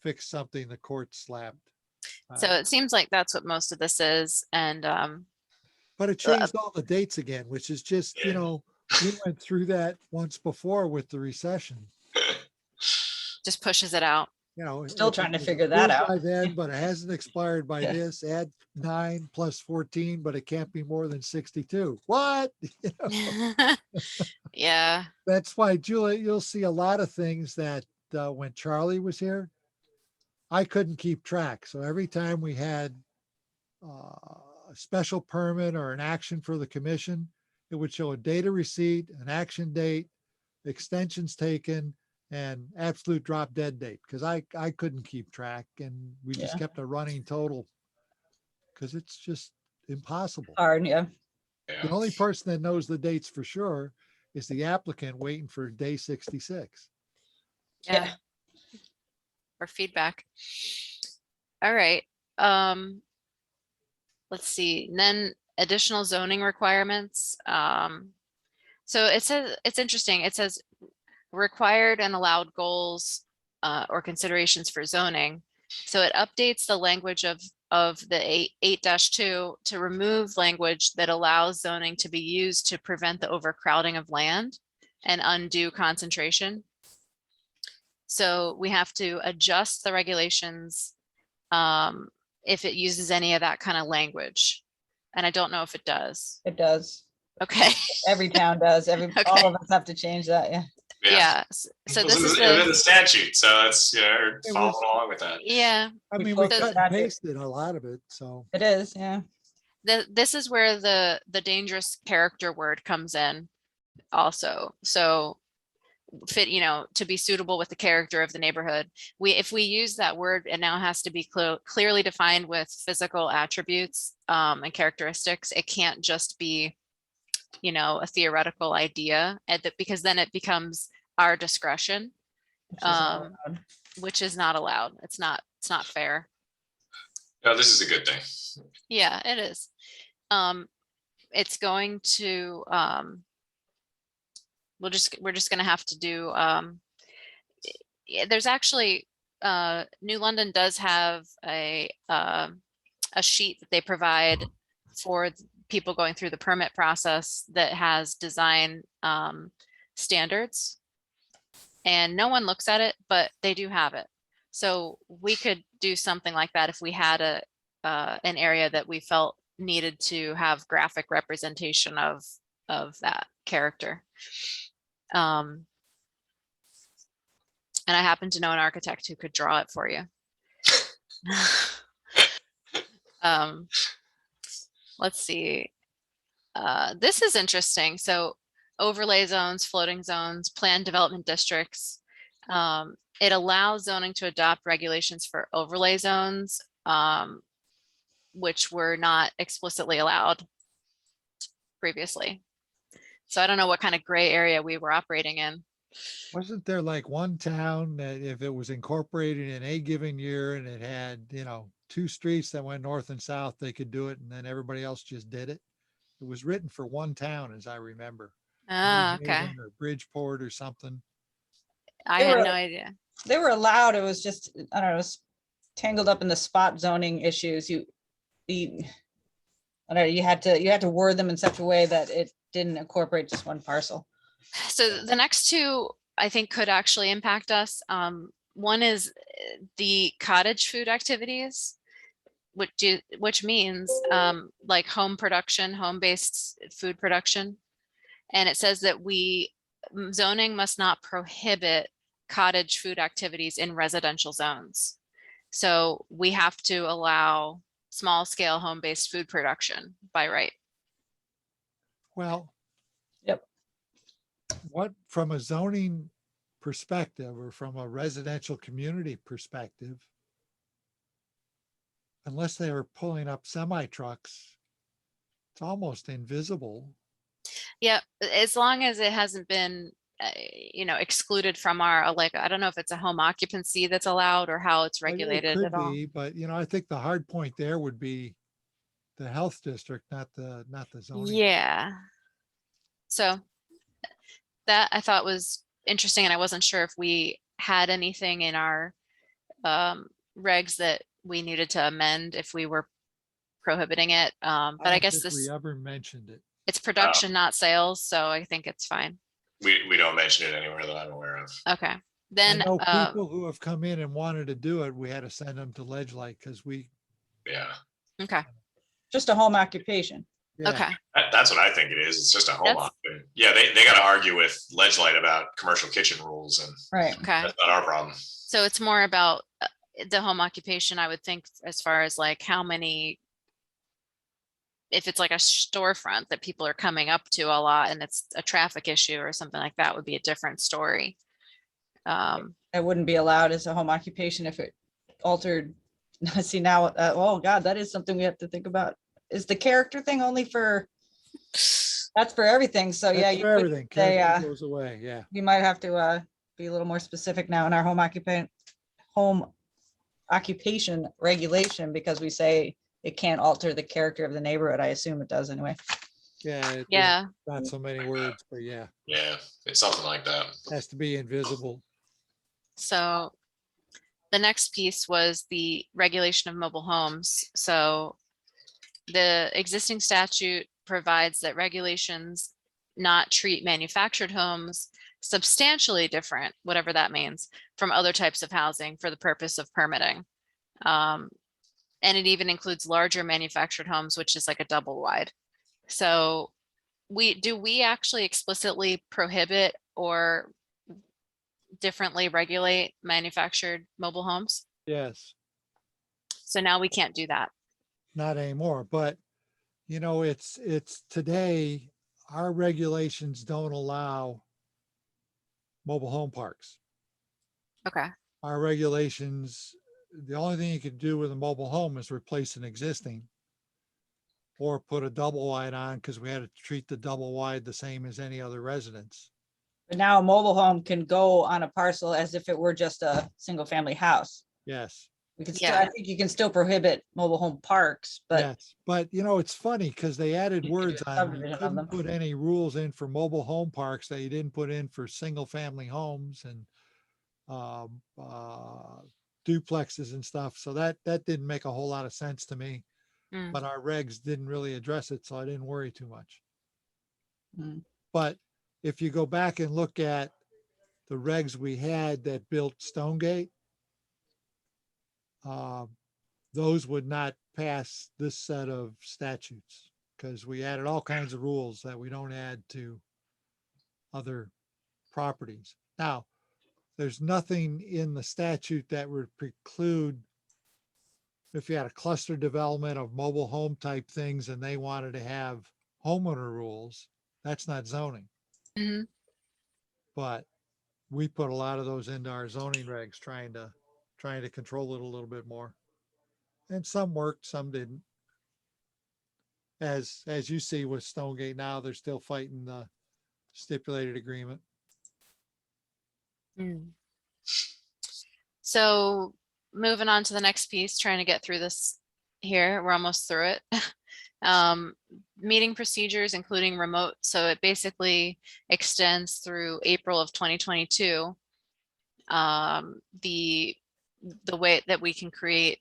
fix something the court slapped. So it seems like that's what most of this is. And But it changed all the dates again, which is just, you know, we went through that once before with the recession. just pushes it out. You know, Still if it trying to was figure that approved out. By then, but it hasn't expired by Yeah. this, add 9 plus 14, but it can't be more than 62. What? You know, Yeah. that's why, Julia, you'll see a lot of things that when Charlie was here, I couldn't keep track. So every time we had a special permit or an action for the commission, it would show a date of receipt, an action date, extensions taken, and absolute drop dead date, because I couldn't keep track, and we just Yeah. kept a running total because it's just impossible. Hard, yeah. The only person that knows the dates for sure is the applicant waiting for day 66. Yeah. Or feedback. All right. Let's see. And then additional zoning requirements. So it says, it's interesting. It says required and allowed goals or considerations for zoning. So it updates the language of the 8-2 to remove language that allows zoning to be used to prevent the overcrowding of land and undue concentration. So we have to adjust the regulations if it uses any of that kind of language. And I don't know if it does. It does. Okay. Every town does. Okay. All of us have to change that, yeah. Yeah. So this is in the the, statute, so it's, It following was- along with that. yeah, I We mean, we closed cut the and statute. pasted a lot of it, so. It is, yeah. this is where the dangerous character word comes in also. So fit, to be suitable with the character of the neighborhood. If we use that word, it now has to be clearly defined with physical attributes and characteristics. It can't just be, a theoretical idea, because then it becomes our discretion, Which is not allowed. which is not allowed. It's not fair. No, this is a good thing. Yeah, it is. It's going to, we're just gonna have to do, there's actually, New London does have a sheet that they provide for people going through the permit process that has design standards. And no one looks at it, but they do have it. So we could do something like that if we had an area that we felt needed to have graphic representation of that character. And I happen to know an architect who could draw it for you. Let's see. This is interesting. So overlay zones, floating zones, planned development districts. It allows zoning to adopt regulations for overlay zones, which were not explicitly allowed previously. So I don't know what kind of gray area we were operating in. Wasn't there like one town that if it was incorporated in a given year and it had, 2 streets that went north and south, they could do it, and then everybody else just did it? It was written for one town, as I remember. Ah, New okay. Haven or Bridgeport or something. I They had were- no idea. They were allowed, it was just, I don't know, it was tangled up in the spot zoning issues. I don't know, you had to word them in such a way that it didn't incorporate just one parcel. So the next two, I think, could actually impact us. One is the cottage food activities, which means like home production, home-based food production. And it says that zoning must not prohibit cottage food activities in residential zones. So we have to allow small-scale home-based food production by right. Well. Yep. What, from a zoning perspective or from a residential community perspective, unless they were pulling up semi trucks it's almost invisible. Yeah, as long as it hasn't been, you know, excluded from our, like, I don't know if it's a home occupancy that's allowed or how it's Well, yeah, it regulated could at all. be, but I think the hard point there would be the health district, not the zoning. Yeah. So that I thought was interesting, and I wasn't sure if we had anything in our regs that we needed to amend if we were prohibiting it. But I don't guess think we this, ever mentioned it. it's production, not sales, so I think it's fine. We don't mention it anywhere that I'm aware of. Okay, then I know people who have come in and wanted to do it, we had to send them to Ledyard because Yeah, okay, Just a home occupation. yeah, okay, that's what I think it is. It's just a home That's- op. Yeah, they got to argue with Ledgelight about commercial kitchen rules, and Right. okay. that's not our problem. So it's more about the home occupation, I would think, as far as like how many, if it's like a storefront that people are coming up to a lot and it's a traffic issue or something like that, would be a different story. It wouldn't be allowed as a home occupation if it altered. See now, oh God, that is something we have to think about. Is the character thing only for, that's for everything. So yeah, that's you for could everything. say, Character goes away, yeah. we might have to be a little more specific now in our home occupation regulation, because we say it can't alter the character of the neighborhood. I assume it does anyway. Yeah. Yeah, Not so many words, but yeah, Yeah, it's something like that. has to be invisible. so the next piece was the regulation of mobile homes. So the existing statute provides that regulations not treat manufactured homes substantially different, whatever that means, from other types of housing for the purpose of permitting. And it even includes larger manufactured homes, which is like a double wide. So do we actually explicitly prohibit or differently regulate manufactured mobile homes? Yes, So now we can't do that. not anymore, but it's today, our regulations don't allow mobile home parks. Okay. Our regulations, the only thing you could do with a mobile home is replace an existing or put a double wide on, because we had to treat the double wide the same as any other residence. But now a mobile home can go on a parcel as if it were just a single family house. Yes, We could still, Yeah. I think you can still prohibit mobile home parks, but yes. But it's funny because they added You could do words a on, subdivision you of couldn't them. put any rules in for mobile home parks that you didn't put in for single family homes and duplexes and stuff. So that didn't make a whole lot of sense to me, Mm. but our regs didn't really address it, so I didn't worry too much. Mm. But if you go back and look at the regs we had that built Stonegate, those would not pass this set of statutes because we added all kinds of rules that we don't add to other properties. Now, there's nothing in the statute that would preclude if you had a cluster development of mobile home type things and they wanted to have homeowner rules, that's not zoning. Mhm. But we put a lot of those into our zoning regs, trying to control it a little bit more. And some worked, some didn't. As you see with Stonegate now, they're still fighting the stipulated agreement. Mm. So moving on to the next piece, trying to get through this here. We're almost through it. Meeting procedures, including remote. So it basically extends through April of 2022. The way that we can create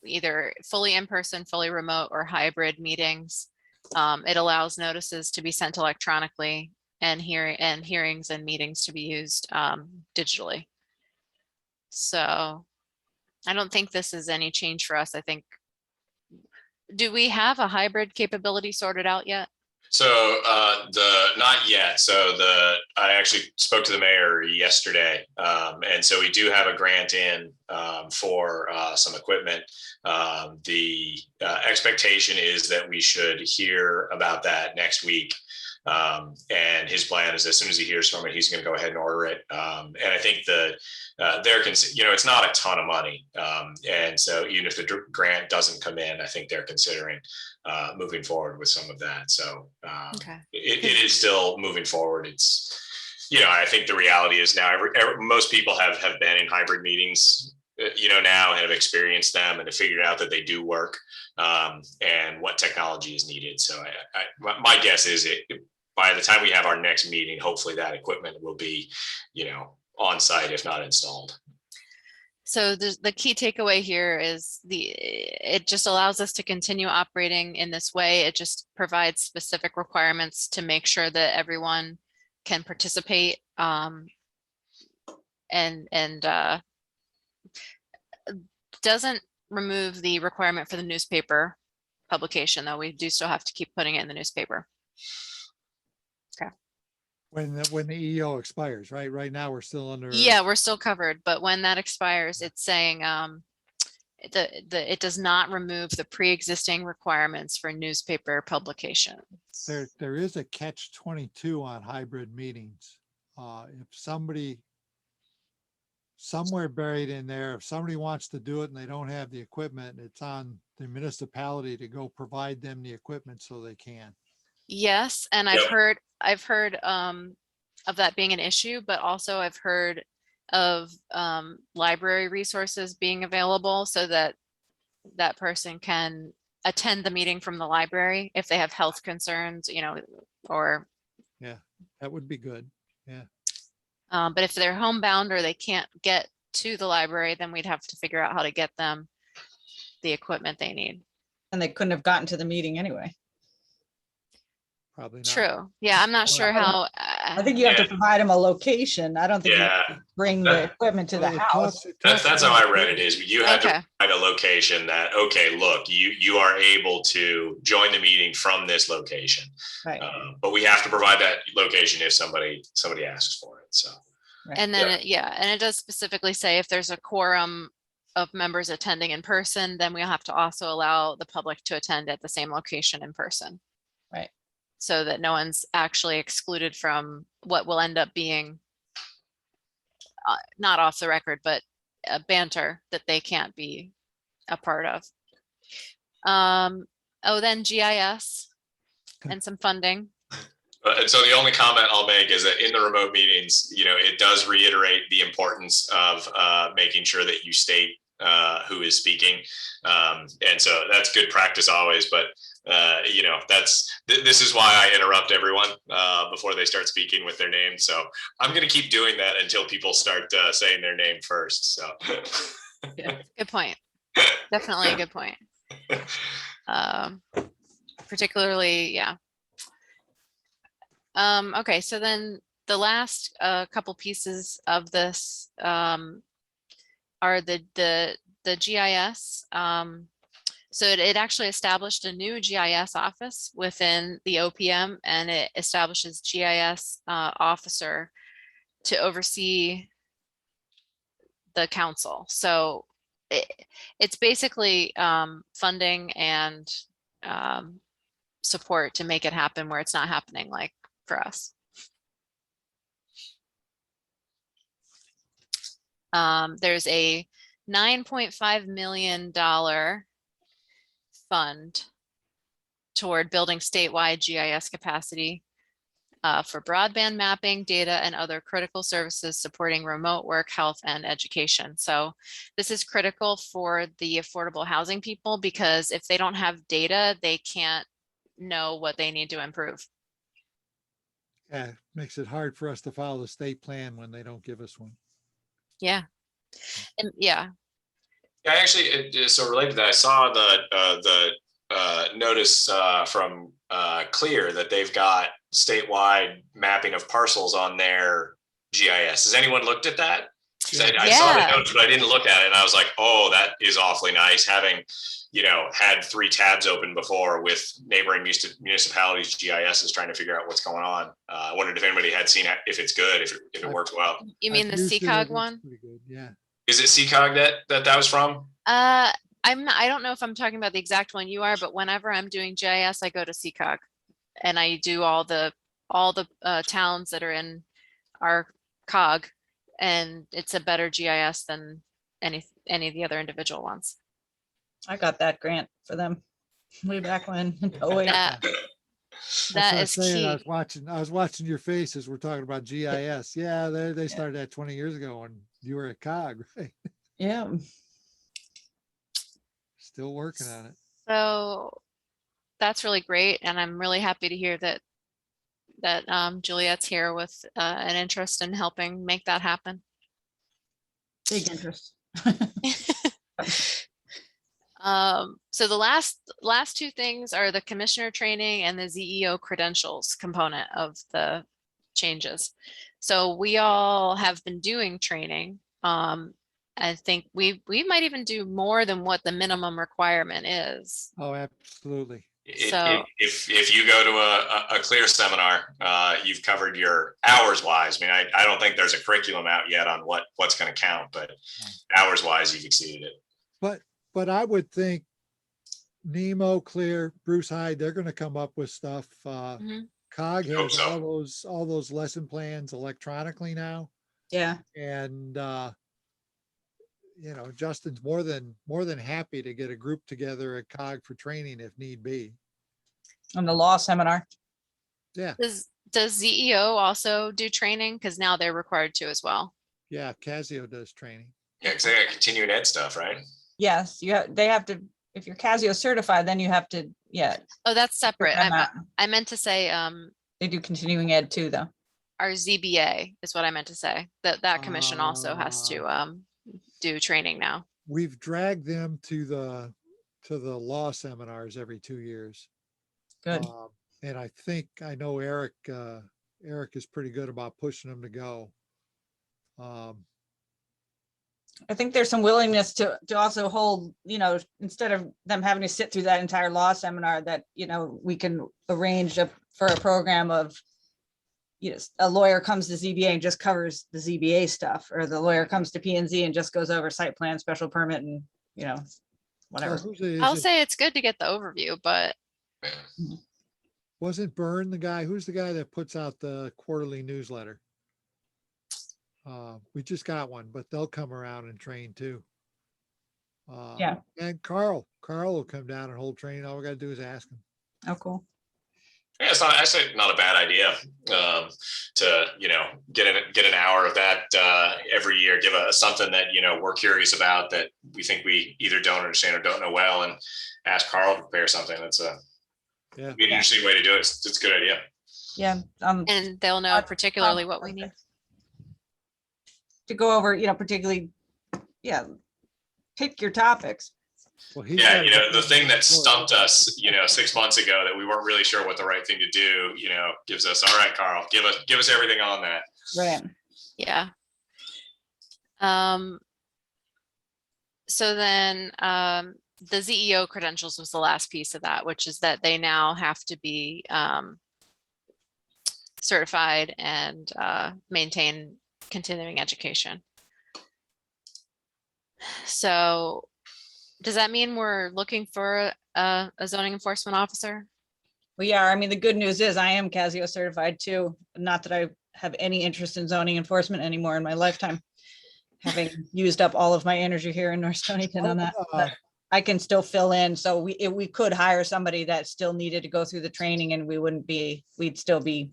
either fully in-person, fully remote, or hybrid meetings. It allows notices to be sent electronically and hearings and meetings to be used digitally. So I don't think this is any change for us. I think, do we have a hybrid capability sorted out yet? So not yet. So I actually spoke to the mayor yesterday, and so we do have a grant in for some equipment. The expectation is that we should hear about that next week. And his plan is as soon as he hears from it, he's going to go ahead and order it. And I think it's not a ton of money. And so even if the grant doesn't come in, I think they're considering moving forward with some of that. So Okay. it is still moving forward. It's, I think the reality is now most people have been in hybrid meetings, now and have experienced them and have figured out that they do work, and what technology is needed. So my guess is by the time we have our next meeting, hopefully that equipment will be, on site, if not installed. So the key takeaway here is it just allows us to continue operating in this way. It just provides specific requirements to make sure that everyone can participate, and doesn't remove the requirement for the newspaper publication, though. We do still have to keep putting it in the newspaper. Okay. When the EO expires, right? Right now, we're still under. Yeah, we're still covered, but when that expires, it's saying it does not remove the pre-existing requirements for newspaper publication. There is a catch-22 on hybrid meetings. If somebody somewhere buried in there, if somebody wants to do it and they don't have the equipment, it's on the municipality to go provide them the equipment so they can. Yes, and I've heard of that being an issue, but also I've heard of library resources being available so that that person can attend the meeting from the library if they have health concerns, or. Yeah, that would be good. Yeah. But if they're homebound or they can't get to the library, then we'd have to figure out how to get them the equipment they need. And they couldn't have gotten to the meeting anyway. Probably not. True. Yeah, I'm not sure how. I think you have to provide them a location. I don't think you have to bring the equipment to the Well, it house. That's how I read it, is you had Okay. to provide a location that, okay, look, you are able to join the meeting from this location. Right. But we have to provide that location if somebody asks for it. So. And then, and it does specifically say if there's a quorum of members attending in person, then we'll have to also allow the public to attend at the same location in person. Right. So that no one's actually excluded from what will end up being not off the record, but a banter that they can't be a part of. Then GIS and some funding. And so the only comment I'll make is that in the remote meetings, it does reiterate the importance of making sure that you state who is speaking. And so that's good practice always, but this is why I interrupt everyone before they start speaking with their name. So I'm going to keep doing that until people start saying their name first. So Good point. Definitely a good point. Particularly, yeah. Okay, so then the last couple pieces of this are the GIS. So it actually established a new GIS office within the OPM, and it establishes GIS officer to oversee the council. So it's basically funding and support to make it happen where it's not happening, like for us. There's a $9.5 million fund toward building statewide GIS capacity for broadband mapping, data, and other critical services supporting remote work, health, and education. So this is critical for the affordable housing people, because if they don't have data, they can't know what they need to improve. Yeah, makes it hard for us to follow the state plan when they don't give us one. Yeah. And yeah. Yeah, actually, so related to that, I saw the notice from Clear that they've got statewide mapping of parcels on their GIS. Has anyone looked at that? I saw the notes, but I didn't look at it, and I was like, oh, that is awfully nice. Having, had 3 tabs open before with neighboring municipalities GIS is trying to figure out what's going on. I wondered if anybody had seen it, if it's good, if it works well. You mean the I've used it, CCOG it's one? pretty good, yeah. Is it CCOG that was from? I don't know if I'm talking about the exact one you are, but whenever I'm doing GIS, I go to CCOG and I do all the all the towns that are in our cog, and it's a better GIS than any of the other individual ones. I got that grant for them way back when. Oh, wait. That That's that what I'm is saying. key. I was watching your face as we're talking about GIS. Yeah, they started that 20 years ago when you were at COG, right? Yeah. Still working on it. So that's really great, and I'm really happy to hear that Juliet's here with an interest in helping make that happen. Big interest. So the last two things are the commissioner training and the ZEO credentials component of the changes. So we all have been doing training. I think we might even do more than what the minimum requirement is. Oh, absolutely. So- If you go to a clear seminar, you've covered your hours wise. I mean, I don't think there's a curriculum out yet on what's going to count, but hours wise, you've exceeded it. But I would think Nemo, Clear, Bruce Hyde, they're going to come up with stuff. Mhm. COG Hope has so. all those lesson plans electronically now. Yeah. And, you know, Justin's more than happy to get a group together at COG for training if need be. On the law seminar. Yeah, Does ZEO also do training? Because now they're required to as well. yeah, Casio does training. Yeah, because they got continuing ed stuff, right? Yes, they have to, if you're Casio certified, then you have to, yeah. Oh, that's separate. them out. I meant to say They do continuing ed too, though. our ZBA is what I meant to say. That commission also has to do training now. We've dragged them to the law seminars every 2 years. Good. And I know Eric is pretty good about pushing them to go. I think there's some willingness to also hold, you know, instead of them having to sit through that entire law seminar, that, you know, we can arrange for a program of, yes, a lawyer comes to ZBA and just covers the ZBA stuff, or the lawyer comes to P&Z and just goes over site plan, special permit, and, you know, whatever. I'll say it's good to get the overview, but Wasn't Byrne the guy? Who's the guy that puts out the quarterly newsletter? We just got one, but they'll come around and train too. Yeah. And Carl will come down and hold training. All we gotta do is ask him. Oh, cool. Yeah, it's not actually not a bad idea to, you know, get an hour of that every year. Give us something that, you know, we're curious about, that we think we either don't understand or don't know well, and ask Carl to prepare something. That's an interesting way to do it. It's a good idea. Yeah. and they'll know particularly what we need. To go over, you know, particularly, yeah, pick your topics. Well, Yeah, you know, the thing that stumped us, you know, 6 months ago, that we weren't really sure what the right thing to do, you know, gives us, all right, Carl, give us everything on that. Right. Yeah. So then the ZEO credentials was the last piece of that, which is that they now have to be certified and maintain continuing education. So does that mean we're looking for a zoning enforcement officer? Well, yeah, I mean, the good news is I am Casio certified too. Not that I have any interest in zoning enforcement anymore in my lifetime, having used up all of my energy here in North Stonington on that. But I can still fill in. So we could hire somebody that still needed to go through the training, and we'd still be,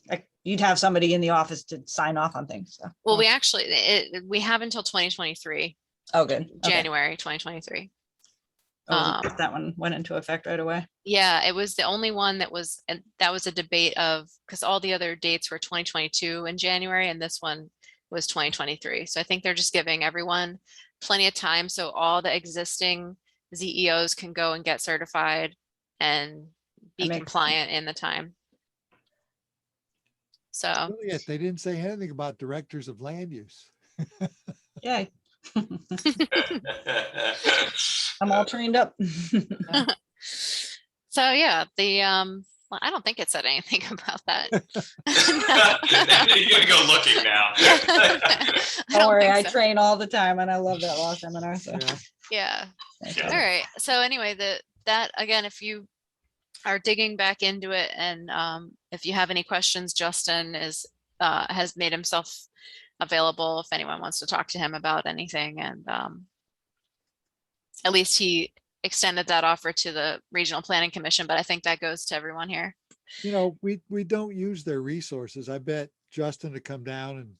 like, you'd have somebody in the office to sign off on things. So. Well, we actually, we have until 2023. Oh, good. Okay. January 2023. That one went into effect right away. Yeah, it was the only one that was, and that was a debate of, because all the other dates were 2022 in January, and this one was 2023. So I think they're just giving everyone plenty of time, so all the existing ZEOs can go and get certified and be compliant in the time. So Juliet, they didn't say anything about directors of land use. Yeah. I'm all trained up. So yeah, well, I don't think it said anything about that. You gotta go looking now. Don't worry, I train all the time, and I love that law seminar. So Yeah. Yeah. All right. So anyway, that again, are digging back into it. And if you have any questions, Justin has made himself available if anyone wants to talk to him about anything. And at least he extended that offer to the Regional Planning Commission, but I think that goes to everyone here. You know, we don't use their resources. I bet Justin to come down and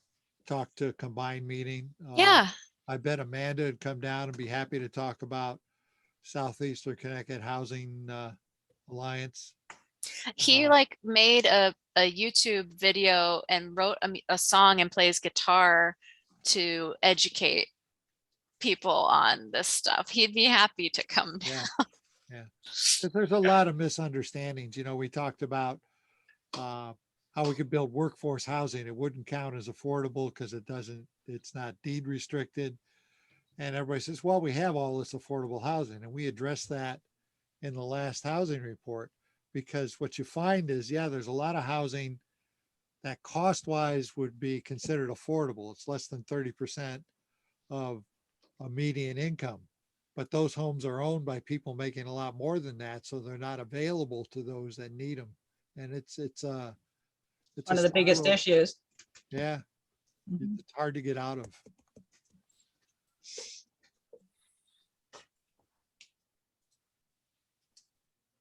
talk to a combined meeting. Yeah. I bet Amanda would come down and be happy to talk about Southeastern Connecticut Housing Alliance. He like made a YouTube video and wrote a song and plays guitar to educate people on this stuff. He'd be happy to come down. Yeah. Yeah. 'Cause there's a lot of misunderstandings. You know, we talked about how we could build workforce housing. It wouldn't count as affordable because it's not deed restricted. And everybody says, well, we have all this affordable housing. And we addressed that in the last housing report, because what you find is, yeah, there's a lot of housing that cost wise would be considered affordable. It's less than 30% of a median income. But those homes are owned by people making a lot more than that. So they're not available to those that need them. And it's One of the biggest spiral. issues. Yeah. Mhm. It's hard to get out of.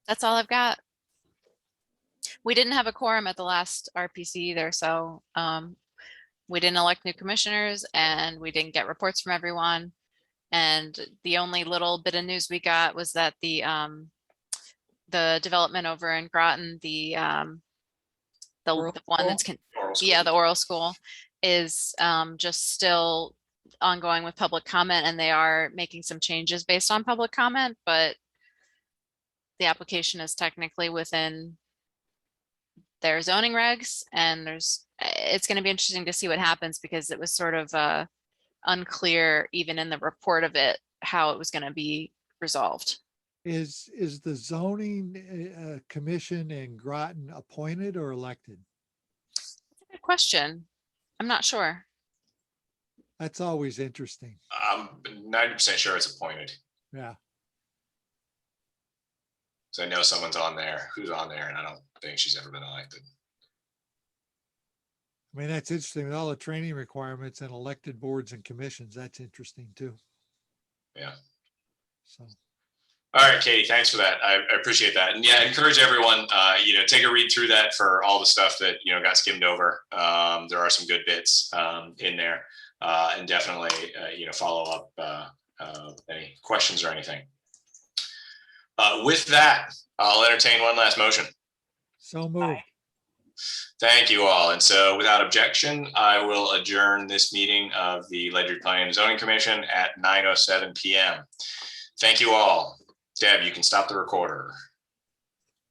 That's all I've got. We didn't have a quorum at the last RPC either, so we didn't elect new commissioners and we didn't get reports from everyone. And the only little bit of news we got was that the development over in Groton, the one that's the oral school is just still ongoing with public comment, and they are making some changes based on public comment, but the application is technically within their zoning regs, and it's going to be interesting to see what happens, because it was sort of unclear even in the report of it how it was going to be resolved. Is the zoning commission in Groton appointed or elected? Good question. I'm not sure. That's always interesting. I'm 90% sure it's appointed. Yeah. So I know someone's on there, who's on there, and I don't think she's ever been elected. I mean, that's interesting with all the training requirements and elected boards and commissions. That's interesting too. Yeah. So. All right, Katie, thanks for that. I appreciate that. And yeah, encourage everyone, take a read through that for all the stuff that, got skimmed over. There are some good bits in there, and definitely, follow up any questions or anything. With that, I'll entertain one last motion. So moved. Thank you all. And so without objection, I will adjourn this meeting of the Ledyard Planning and Zoning Commission at 9:07 p.m. Thank you all. Deb, you can stop the recorder.